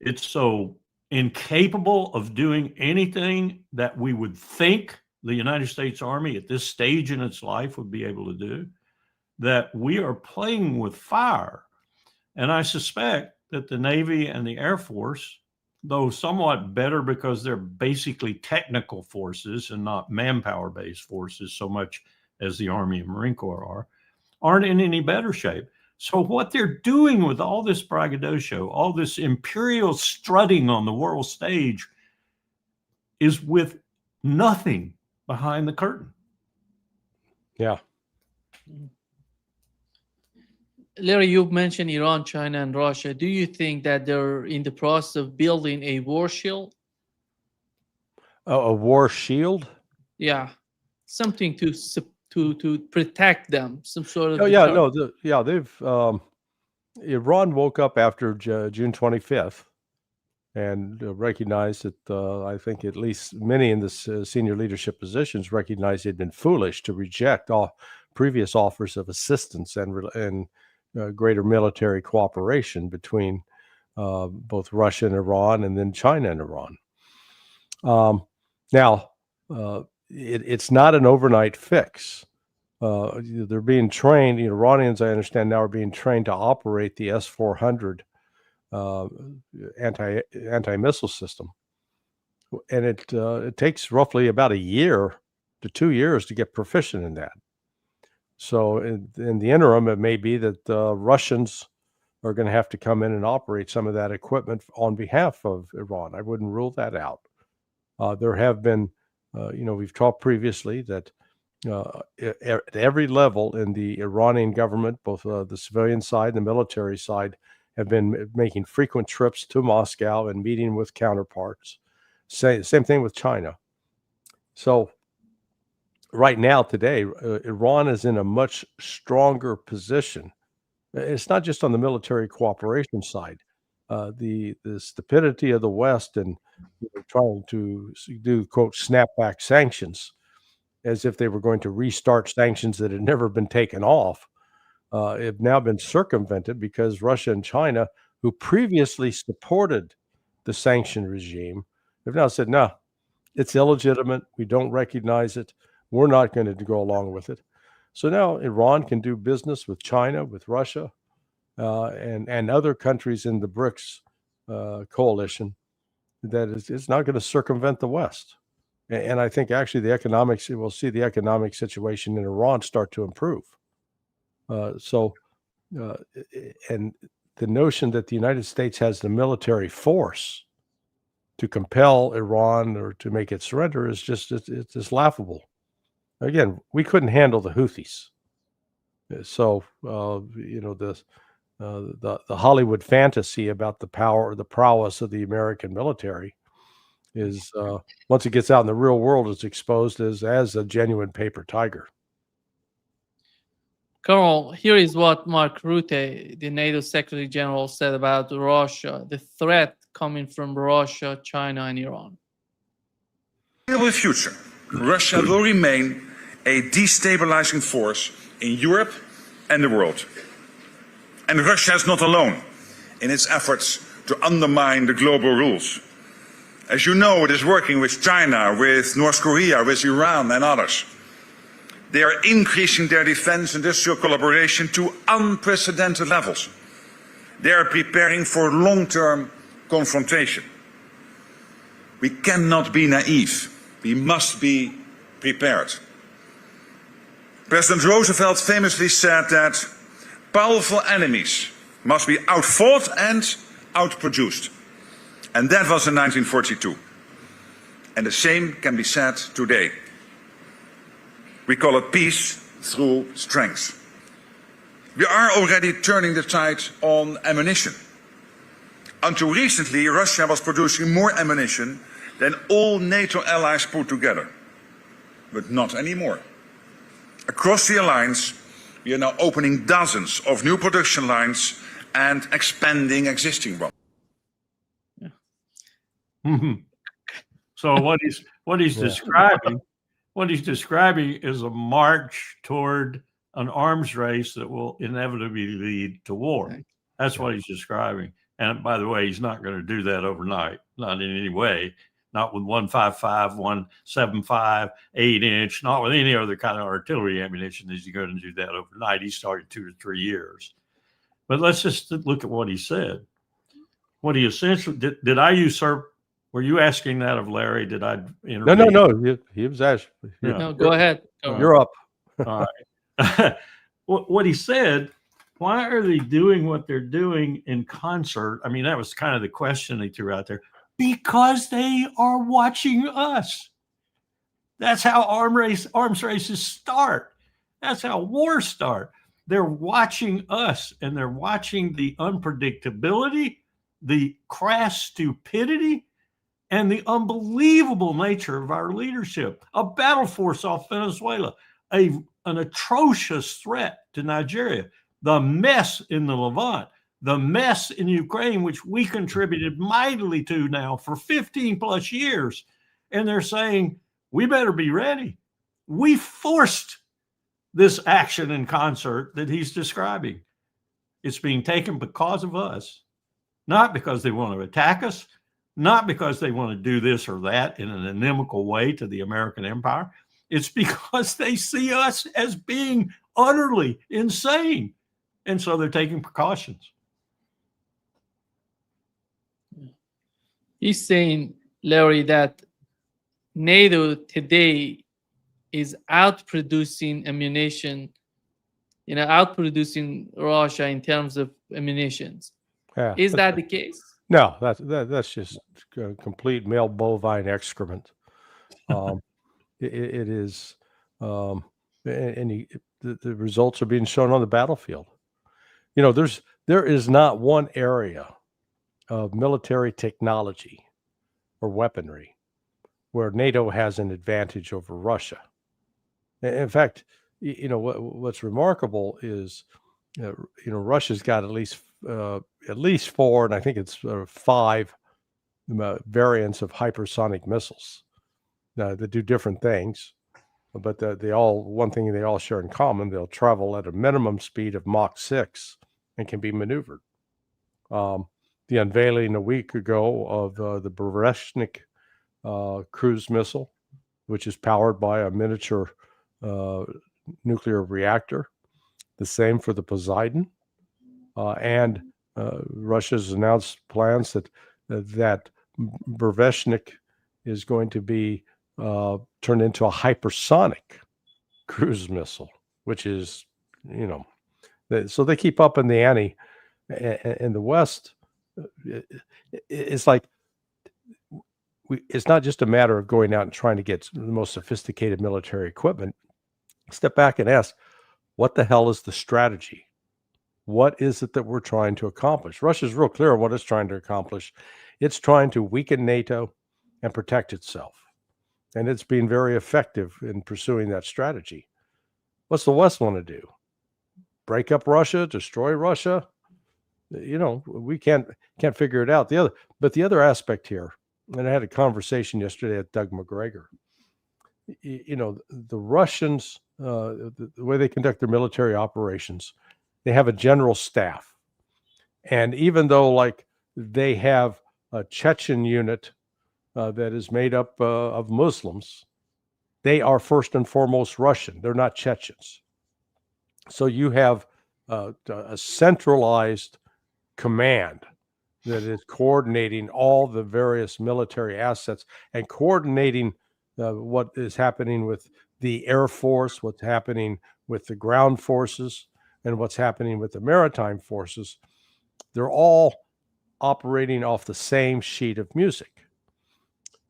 S3: It's so incapable of doing anything that we would think the United States Army at this stage in its life would be able to do, that we are playing with fire. And I suspect that the Navy and the Air Force, though somewhat better because they're basically technical forces and not manpower-based forces so much as the Army and Marine Corps aren't in any better shape. So what they're doing with all this braggadocio, all this imperial strutting on the world stage, is with nothing behind the curtain.
S2: Yeah.
S1: Larry, you've mentioned Iran, China, and Russia. Do you think that they're in the process of building a war shield?
S2: A war shield?
S1: Yeah, something to protect them, some sort of.
S2: Oh yeah, no, they've Iran woke up after June 25th and recognized that I think at least many in the senior leadership positions recognized they'd been foolish to reject all previous offers of assistance and greater military cooperation between both Russia and Iran, and then China and Iran. Now, it's not an overnight fix. They're being trained. The Iranians, I understand now, are being trained to operate the S-400 anti-missile system, and it takes roughly about a year to 2 years to get proficient in that. So in the interim, it may be that Russians are going to have to come in and operate some of that equipment on behalf of Iran. I wouldn't rule that out. There have been, we've talked previously that at every level in the Iranian government, both the civilian side and the military side, have been making frequent trips to Moscow and meeting with counterparts. Same thing with China. So right now, today, Iran is in a much stronger position. It's not just on the military cooperation side. The stupidity of the West and trying to do, quote, snapback sanctions as if they were going to restart sanctions that had never been taken off, have now been circumvented because Russia and China, who previously supported the sanction regime, have now said, no, it's illegitimate. We don't recognize it. We're not going to go along with it. So now Iran can do business with China, with Russia, and other countries in the BRICS coalition, that it's not going to circumvent the West. And I think actually we'll see the economic situation in Iran start to improve. And the notion that the United States has the military force to compel Iran or to make it surrender is it's laughable. Again, we couldn't handle the Houthis. So, the Hollywood fantasy about the power or the prowess of the American military is, once it gets out in the real world, it's exposed as a genuine paper tiger.
S1: Colonel, here is what Mark Rutte, the NATO Secretary General, said about Russia, the threat coming from Russia, China, and Iran.
S6: In the future, Russia will remain a destabilizing force in Europe and the world. And Russia is not alone in its efforts to undermine the global rules. As you know, it is working with China, with North Korea, with Iran and others. They are increasing their defense industrial collaboration to unprecedented levels. They are preparing for long-term confrontation. We cannot be naive. We must be prepared. President Roosevelt famously said that powerful enemies must be outfought and outproduced. And that was in 1942. And the same can be said today. We call it peace through strength. We are already turning the tide on ammunition. Until recently, Russia was producing more ammunition than all NATO allies put together. But not anymore. Across the alliance, we are now opening dozens of new production lines and expanding existing ones.
S3: So what he's describing is a march toward an arms race that will inevitably lead to war. That's what he's describing. And by the way, he's not going to do that overnight, not in any way, not with 155, 175, 8-inch, not with any other kind of artillery ammunition is he going to do that overnight. He started 2 to 3 years. But let's just look at what he said. What he essentially did I usurp? Were you asking that of Larry? Did I intervene?
S2: No. He was asking.
S3: Yeah.
S1: No, go ahead.
S2: You're up.
S3: All right. What he said, why are they doing what they're doing in concert? I mean, that was kind of the question he threw out there. Because they are watching us. That's how arms races start. That's how wars start. They're watching us, and they're watching the unpredictability, the crass stupidity, and the unbelievable nature of our leadership. A battle force off Venezuela, an atrocious threat to Nigeria, the mess in the Levant, the mess in Ukraine, which we contributed mightily to now for 15 plus years. And they're saying, we better be ready. We forced this action in concert that he's describing. It's being taken because of us, not because they want to attack us, not because they want to do this or that in an inimical way to the American empire. It's because they see us as being utterly insane. And so they're taking precautions.
S1: He's saying, Larry, that NATO today is outproducing ammunition, outproducing Russia in terms of ammunitions.
S2: Yeah,
S1: is that the case?
S2: No, that's just complete male bovine excrement. It is, and the results are being shown on the battlefield. There is not one area of military technology or weaponry where NATO has an advantage over Russia. In fact, what's remarkable is, Russia's got at least 4, and I think it's 5 variants of hypersonic missiles that do different things, but one thing they all share in common: they'll travel at a minimum speed of Mach 6 and can be maneuvered. The unveiling a week ago of the Berezhnik cruise missile, which is powered by a miniature nuclear reactor. The same for the Poseidon. and Russia's announced plans that Burevestnik is going to be turned into a hypersonic cruise missile, which is, so they keep up in the ante. In the West, it's like it's not just a matter of going out and trying to get the most sophisticated military equipment. Step back and ask, what the hell is the strategy? What is it that we're trying to accomplish? Russia's real clear on what it's trying to accomplish. It's trying to weaken NATO and protect itself. And it's been very effective in pursuing that strategy. What's the West want to do? Break up Russia, destroy Russia? We can't figure it out. But the other aspect here, and I had a conversation yesterday with Doug McGregor. The Russians, the way they conduct their military operations, they have a general staff. And even though like they have a Chechen unit that is made up of Muslims, they are first and foremost Russian. They're not Chechens. So you have a centralized command that is coordinating all the various military assets and coordinating what is happening with the Air Force, what's happening with the ground forces, and what's happening with the maritime forces. They're all operating off the same sheet of music.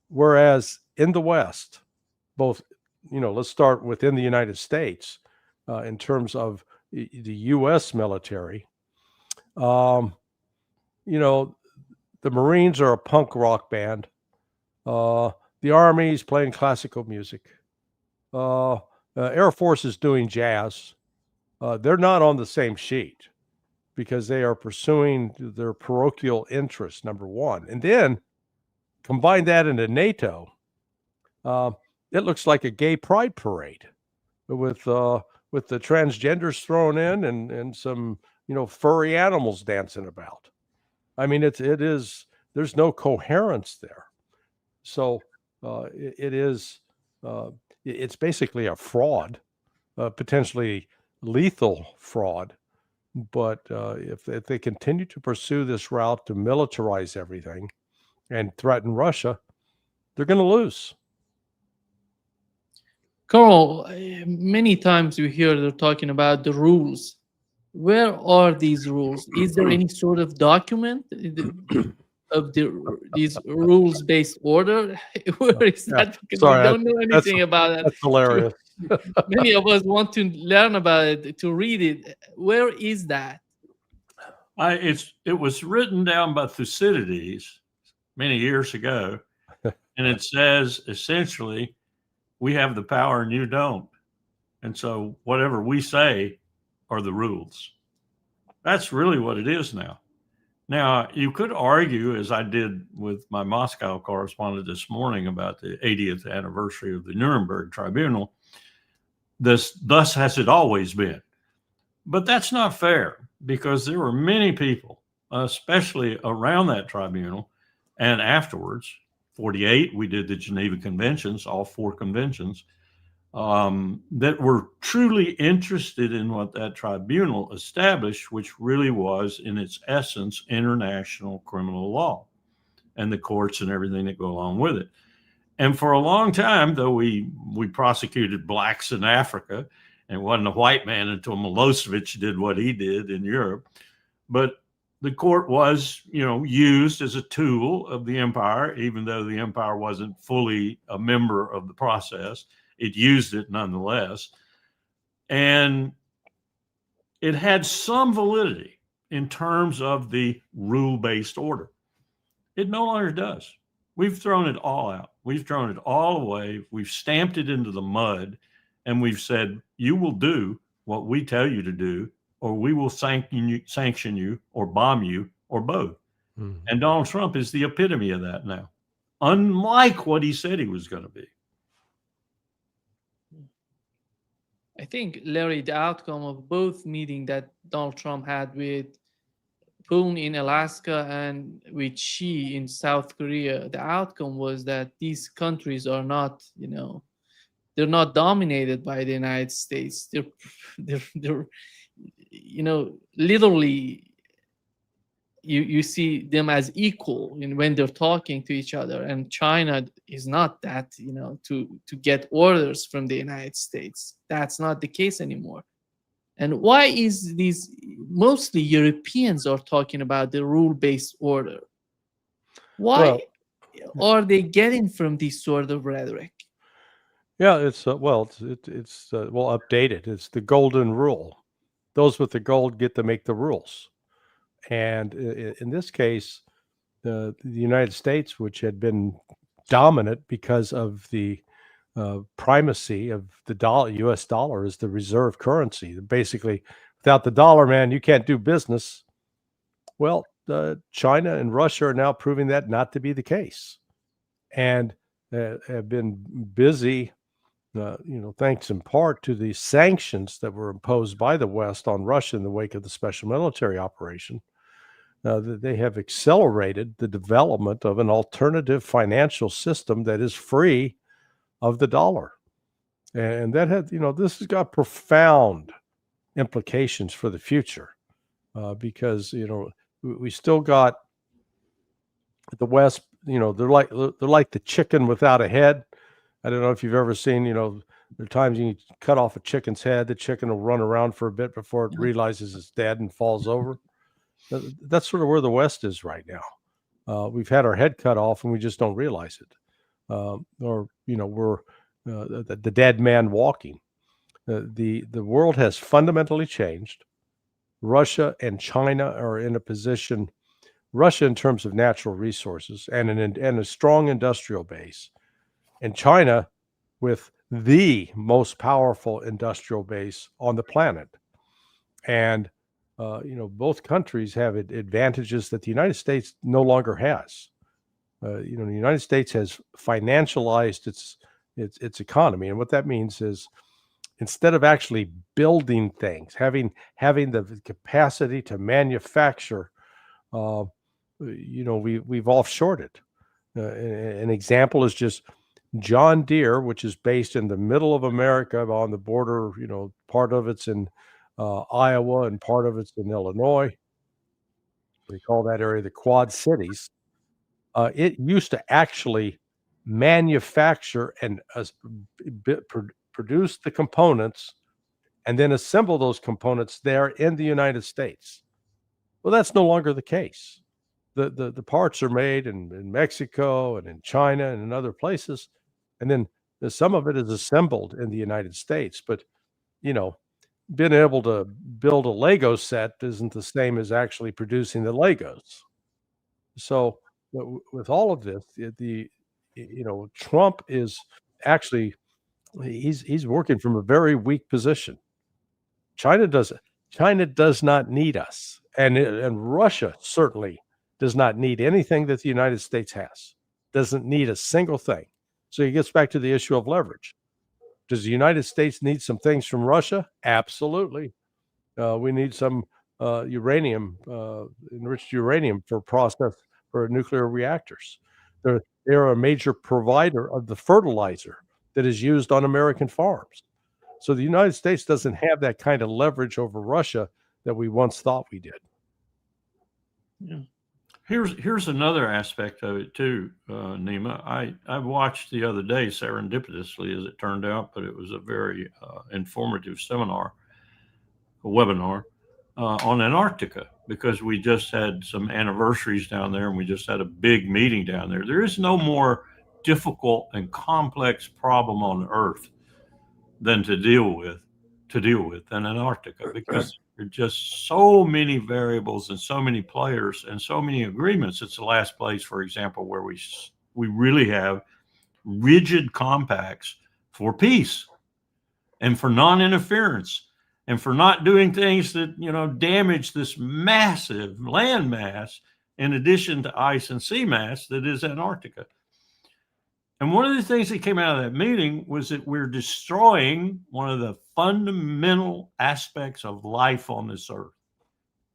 S2: Whereas in the West, both, let's start within the United States in terms of the U.S. military. The Marines are a punk rock band. The Army's playing classical music. Air Force is doing jazz. They're not on the same sheet because they are pursuing their parochial interests, number one. And then combine that into NATO. It looks like a gay pride parade with the transgenders thrown in and some, furry animals dancing about. I mean, there's no coherence there. So it's basically a fraud, potentially lethal fraud. But if they continue to pursue this route to militarize everything and threaten Russia, they're going to lose.
S1: Carl, many times you hear they're talking about the rules. Where are these rules? Is there any sort of document of these rules-based order? Where is that? Because we don't know anything about it.
S2: That's hilarious.
S1: Many of us want to learn about it, to read it. Where is that?
S3: It was written down by Thucydides many years ago, and it says essentially, we have the power and you don't, and so whatever we say are the rules. That's really what it is now. Now, you could argue, as I did with my Moscow correspondent this morning about the 80th anniversary of the Nuremberg Tribunal, thus has it always been. But that's not fair, because there were many people, especially around that tribunal and afterwards. 48, we did the Geneva Conventions, all 4 conventions, that were truly interested in what that tribunal established, which really was, in its essence, international criminal law and the courts and everything that go along with it. And for a long time, though we prosecuted blacks in Africa, and it wasn't a white man until Milosevic did what he did in Europe, but the court was, used as a tool of the empire, even though the empire wasn't fully a member of the process. It used it nonetheless. And it had some validity in terms of the rule-based order. It no longer does. We've thrown it all out. We've thrown it all away. We've stamped it into the mud, and we've said, you will do what we tell you to do, or we will sanction you or bomb you or both. Mm-hmm. And Donald Trump is the epitome of that now, unlike what he said he was going to be.
S1: I think, Larry, the outcome of both meetings that Donald Trump had with Putin in Alaska and with Xi in South Korea, the outcome was that these countries are not, they're not dominated by the United States. They're literally you see them as equal when they're talking to each other, and China is not that, to get orders from the United States. That's not the case anymore. And why is these mostly Europeans are talking about the rule-based order? Why are they getting from this sort of rhetoric?
S2: Yeah, it's updated. It's the golden rule. Those with the gold get to make the rules. And in this case, the United States, which had been dominant because of the primacy of the dollar, U.S. dollar as the reserve currency. Basically, without the dollar, man, you can't do business. Well, China and Russia are now proving that not to be the case, and have been busy, thanks in part to the sanctions that were imposed by the West on Russia in the wake of the special military operation. They have accelerated the development of an alternative financial system that is free of the dollar. And that had, this has got profound implications for the future, because, we still got the West, they're like the chicken without a head. I don't know if you've ever seen, there are times you cut off a chicken's head, the chicken will run around for a bit before it realizes it's dead and falls over. That's sort of where the West is right now. We've had our head cut off and we just don't realize it. We're the dead man walking. The world has fundamentally changed. Russia and China are in a position, Russia in terms of natural resources and a strong industrial base, and China with the most powerful industrial base on the planet. And both countries have advantages that the United States no longer has. The United States has financialized its economy, and what that means is, instead of actually building things, having the capacity to manufacture, we've offshored it. An example is just John Deere, which is based in the middle of America on the border. Part of it's in Iowa and part of it's in Illinois. We call that area the Quad Cities. It used to actually manufacture and produce the components and then assemble those components there in the United States. Well, that's no longer the case. The parts are made in Mexico and in China and in other places, and then some of it is assembled in the United States. But being able to build a Lego set isn't the same as actually producing the Legos. So with all of this, Trump is actually, he's working from a very weak position. China does not need us, and Russia certainly does not need anything that the United States has. Doesn't need a single thing. So it gets back to the issue of leverage. Does the United States need some things from Russia? Absolutely. We need some uranium, enriched uranium for nuclear reactors. They're a major provider of the fertilizer that is used on American farms. So the United States doesn't have that kind of leverage over Russia that we once thought we did.
S3: Yeah. Here's another aspect of it too, Nima. I watched the other day, serendipitously as it turned out, but it was a very informative webinar on Antarctica, because we just had some anniversaries down there and we just had a big meeting down there. There is no more difficult and complex problem on Earth than to deal with than Antarctica, because there are just so many variables and so many players and so many agreements. It's the last place, for example, where we really have rigid compacts for peace and for non-interference and for not doing things that damage this massive land mass, in addition to ice and sea mass that is Antarctica. And one of the things that came out of that meeting was that we're destroying one of the fundamental aspects of life on this earth,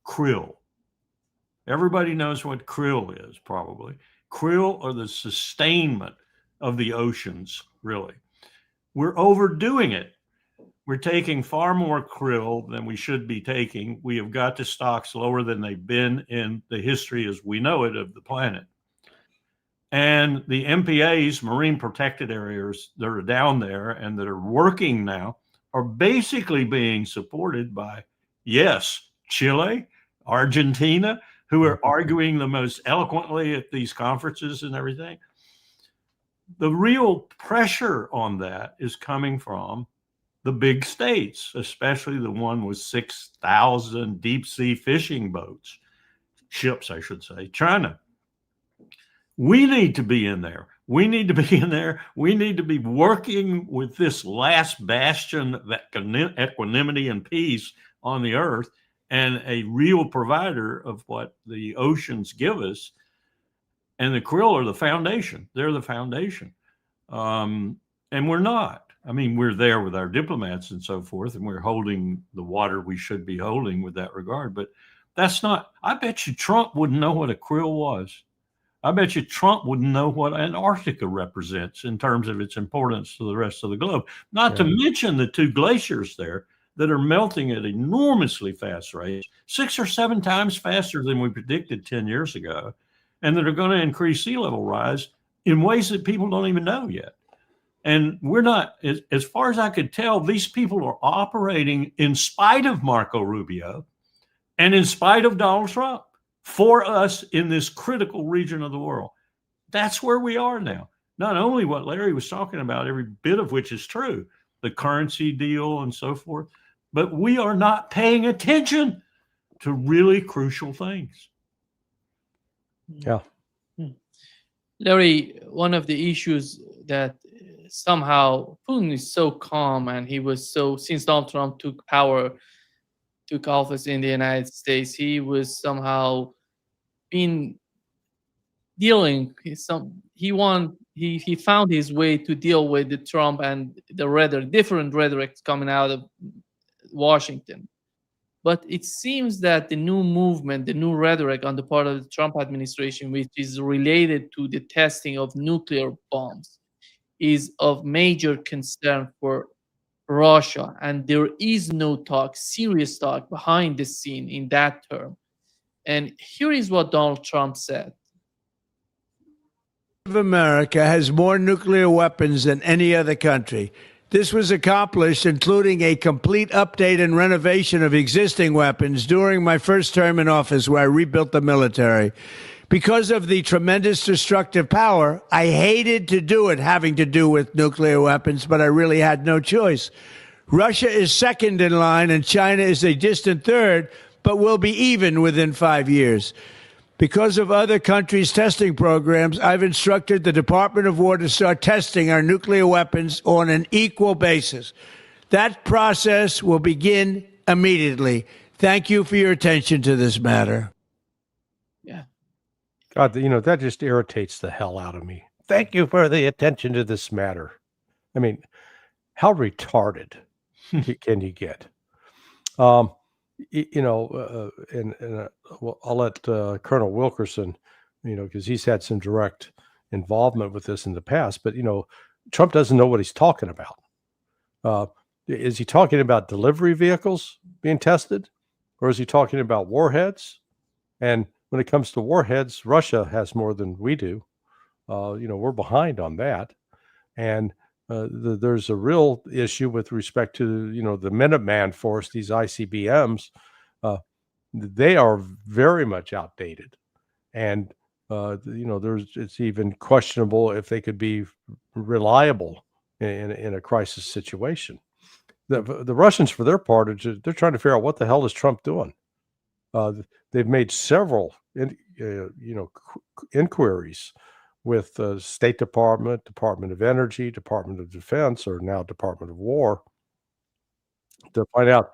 S3: krill. Everybody knows what krill is, probably. Krill are the sustainment of the oceans, really. We're overdoing it. we're taking far more krill than we should be taking. We have got the stocks lower than they've been in the history as we know it of the planet. And the MPAs, marine protected areas that are down there and that are working now, are basically being supported by, yes, Chile, Argentina, who are arguing the most eloquently at these conferences and everything. The real pressure on that is coming from the big states, especially the one with 6,000 deep sea fishing boats, ships, I should say, China. We need to be in there. We need to be in there. We need to be working with this last bastion of equanimity and peace on the earth, and a real provider of what the oceans give us. And the krill are the foundation. They're the foundation. And we're not. I mean, we're there with our diplomats and so forth, and we're holding the water we should be holding with that regard. But that's not, I bet you Trump wouldn't know what a krill was. I bet you Trump wouldn't know what Antarctica represents in terms of its importance to the rest of the globe. Not to mention the two glaciers there that are melting at enormously fast rates, 6 or 7 times faster than we predicted 10 years ago, and that are going to increase sea level rise in ways that people don't even know yet. And we're not, as far as I could tell, these people are operating in spite of Marco Rubio and in spite of Donald Trump for us in this critical region of the world. That's where we are now. Not only what Larry was talking about, every bit of which is true, the currency deal and so forth, but we are not paying attention to really crucial things.
S2: Yeah.
S1: Larry, one of the issues that somehow Putin is so calm, and he was so, since Donald Trump took office in the United States, he was somehow been dealing he found his way to deal with the Trump and the different rhetoric coming out of Washington. But it seems that the new movement, the new rhetoric on the part of the Trump administration, which is related to the testing of nuclear bombs, is of major concern for Russia. And there is no talk, serious talk behind the scene in that term. And here is what Donald Trump said.
S5: America has more nuclear weapons than any other country. This was accomplished including a complete update and renovation of existing weapons during my first term in office, where I rebuilt the military. Because of the tremendous destructive power, I hated to do it having to do with nuclear weapons, but I really had no choice. Russia is second in line and China is a distant third, but will be even within 5 years. Because of other countries' testing programs, I've instructed the Department of War to start testing our nuclear weapons on an equal basis. That process will begin immediately. Thank you for your attention to this matter.
S1: Yeah.
S2: God, that just irritates the hell out of me. Thank you for the attention to this matter. I mean, how retarded can you get? Well, I'll let Colonel Wilkerson, because he's had some direct involvement with this in the past, but, Trump doesn't know what he's talking about. Is he talking about delivery vehicles being tested, or is he talking about warheads? And when it comes to warheads, Russia has more than we do. We're behind on that. And there's a real issue with respect to, the Minuteman force, these ICBMs. They are very much outdated. And, it's even questionable if they could be reliable in a crisis situation. The Russians, for their part, they're trying to figure out what the hell is Trump doing. They've made several, inquiries with State Department, Department of Energy, Department of Defense, or now Department of War, to find out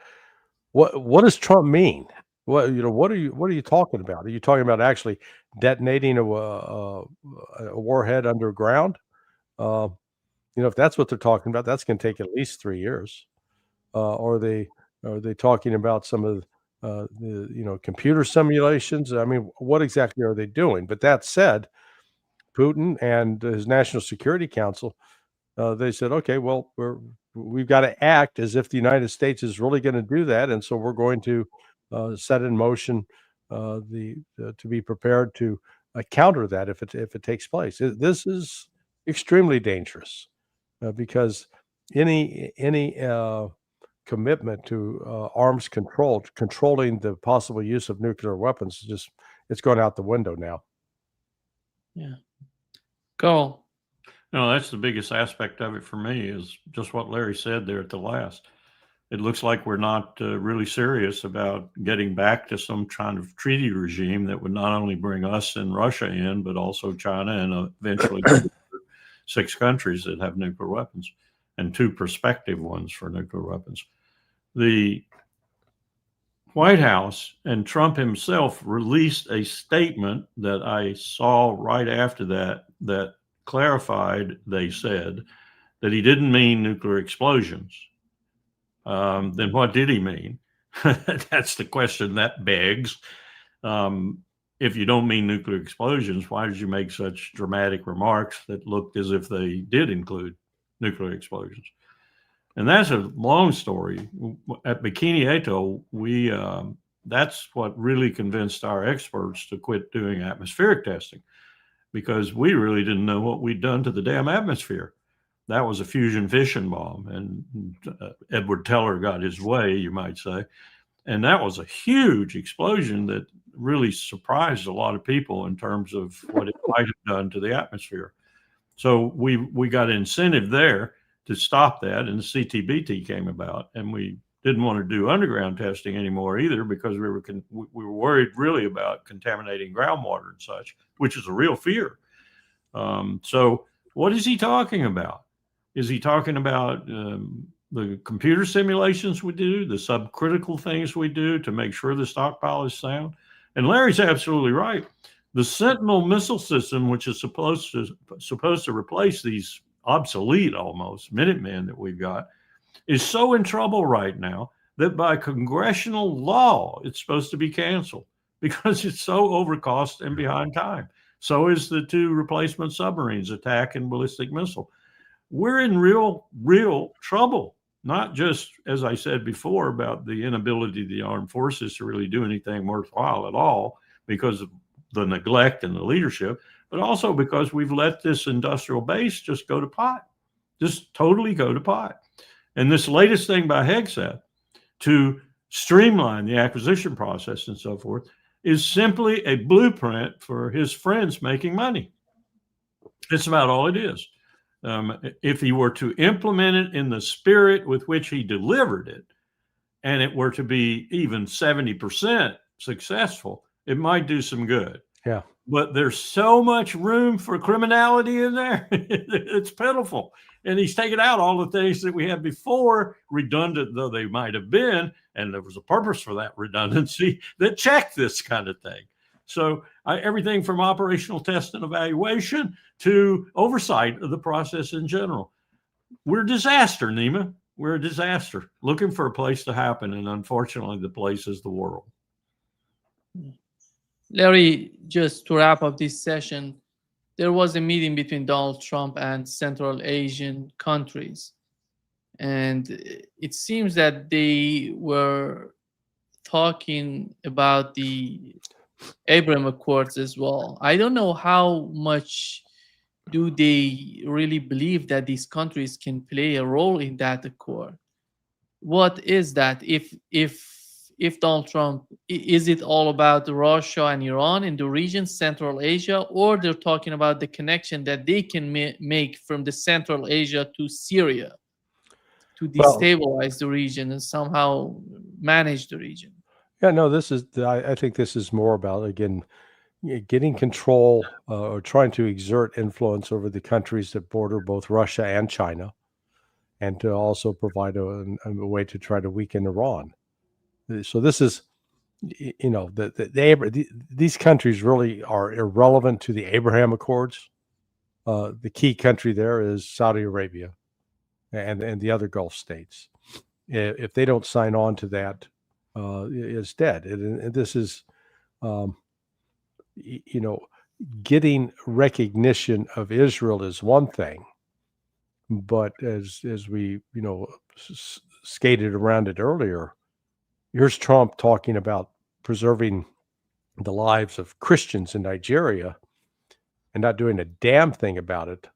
S2: what does Trump mean? What are you talking about? Are you talking about actually detonating a warhead underground? If that's what they're talking about, that's going to take at least 3 years. Are they talking about some of the computer simulations? I mean, what exactly are they doing? But that said, Putin and his National Security Council they said, okay, well, we've got to act as if the United States is really going to do that, and so we're going to set in motion to be prepared to counter that if it takes place. This is extremely dangerous because any commitment to arms control, controlling the possible use of nuclear weapons, it's going out the window now.
S1: Yeah. Carl.
S3: No, that's the biggest aspect of it for me is just what Larry said there at the last. It looks like we're not really serious about getting back to some kind of treaty regime that would not only bring us and Russia in, but also China and eventually 6 countries that have nuclear weapons and 2 prospective ones for nuclear weapons. The White House and Trump himself released a statement that I saw right after that clarified, they said, that he didn't mean nuclear explosions. Then what did he mean? That's the question that begs. If you don't mean nuclear explosions, why did you make such dramatic remarks that looked as if they did include nuclear explosions? And that's a long story. At Bikini Atoll, that's what really convinced our experts to quit doing atmospheric testing, because we really didn't know what we'd done to the damn atmosphere. That was a fusion fission bomb, and Edward Teller got his way, you might say. And that was a huge explosion that really surprised a lot of people in terms of what it might have done to the atmosphere. So we got incentive there to stop that, and the CTBT came about, and we didn't want to do underground testing anymore either, because we were worried really about contaminating groundwater and such, which is a real fear. So what is he talking about? Is he talking about the computer simulations we do, the subcritical things we do to make sure the stockpile is sound? And Larry's absolutely right. The Sentinel missile system, which is supposed to replace these obsolete almost Minutemen that we've got, is so in trouble right now that by congressional law, it's supposed to be canceled because it's so overcost and behind time. So is the 2 replacement submarines, attack and ballistic missile. We're in real trouble, not just, as I said before, about the inability of the armed forces to really do anything worthwhile at all because of the neglect and the leadership, but also because we've let this industrial base just go to pot, just totally go to pot. And this latest thing by Hegseth to streamline the acquisition process and so forth is simply a blueprint for his friends making money. It's about all it is. If he were to implement it in the spirit with which he delivered it, and it were to be even 70% successful, it might do some good.
S2: Yeah.
S3: But there's so much room for criminality in there. It's pitiful. And he's taken out all the things that we had before, redundant though they might have been, and there was a purpose for that redundancy that checked this kind of thing. So everything from operational test and evaluation to oversight of the process in general. We're a disaster, Nima. We're a disaster, looking for a place to happen. And unfortunately, the place is the world.
S1: Larry, just to wrap up this session, there was a meeting between Donald Trump and Central Asian countries. And it seems that they were talking about the Abraham Accords as well. I don't know how much do they really believe that these countries can play a role in that accord. What is that? If Donald Trump, is it all about Russia and Iran in the region, Central Asia, or they're talking about the connection that they can make from the Central Asia to Syria to destabilize the region and somehow manage the region?
S2: Yeah, no, I think this is more about, again, getting control or trying to exert influence over the countries that border both Russia and China, and to also provide a way to try to weaken Iran. So this is, these countries really are irrelevant to the Abraham Accords. The key country there is Saudi Arabia and the other Gulf states. If they don't sign on to that, it's dead. And this is, getting recognition of Israel is one thing, But as we skated around it earlier, here's Trump talking about preserving the lives of Christians in Nigeria and not doing a damn thing about it,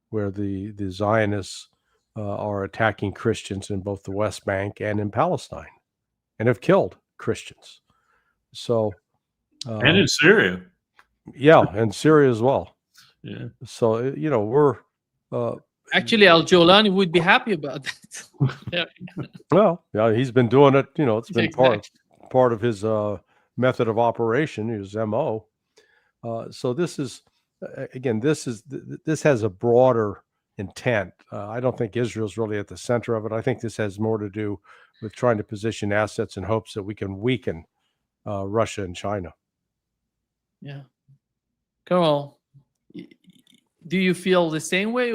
S2: where the Zionists are attacking Christians in both the West Bank and in Palestine and have killed Christians. So,
S3: And in Syria.
S2: yeah, and Syria as well.
S3: Yeah.
S2: So, we're
S1: Actually, Al Jolani would be happy about that.
S2: well, yeah, he's been doing it. It's been
S1: Exactly.
S2: part of his method of operation, his MO. So this is again, this has a broader intent. I don't think Israel's really at the center of it. I think this has more to do with trying to position assets in hopes that we can weaken Russia and China.
S1: Yeah. Carl, do you feel the same way,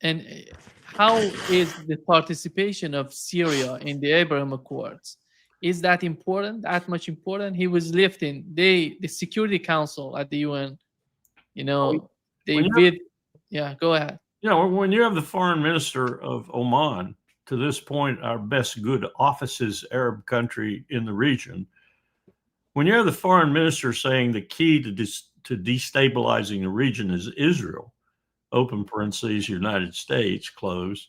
S1: and how is the participation of Syria in the Abraham Accords? Is that important, that much important? He was lifting the Security Council at the UN, yeah, go ahead.
S3: When you have the foreign minister of Oman, to this point, our best good offices Arab country in the region, when you have the foreign minister saying the key to destabilizing the region is Israel, open parentheses, United States, close,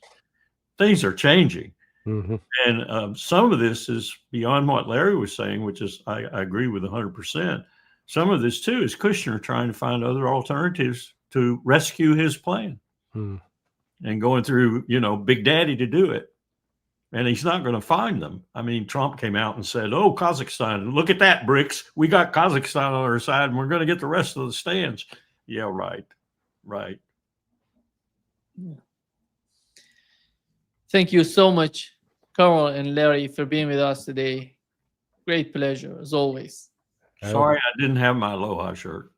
S3: things are changing.
S2: Mm-hmm.
S3: And some of this is beyond what Larry was saying, which is I agree with 100%. Some of this, too, is Kushner trying to find other alternatives to rescue his plan and going through, Big Daddy to do it. And he's not going to find them. I mean, Trump came out and said, oh, Kazakhstan, look at that, BRICS. We got Kazakhstan on our side and we're going to get the rest of the stands. Yeah, right.
S1: Yeah. Thank you so much, Carl and Larry, for being with us today. Great pleasure, as always.
S3: Sorry I didn't have my Aloha shirt.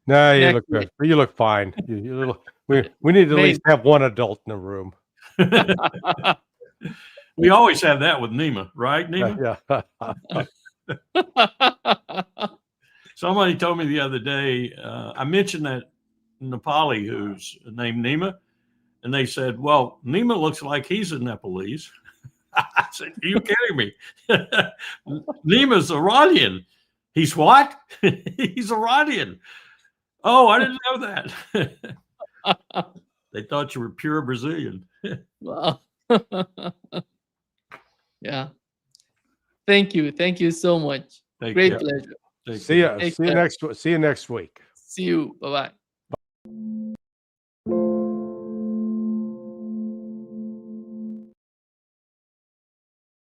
S2: No, you look good. You look fine. We need to at least have one adult in the room.
S3: We always have that with Nima, right, Nima?
S2: Yeah.
S3: Somebody told me the other day, I mentioned that Nepali who's named Nima, and they said, well, Nima looks like he's a Nepalese. I said, are you kidding me? Nima's Iranian. He's what? He's Iranian. Oh, I didn't know that. They thought you were pure Brazilian.
S1: Wow. Yeah. Thank you so much. Great pleasure.
S2: See you next week.
S1: See you. Bye-bye.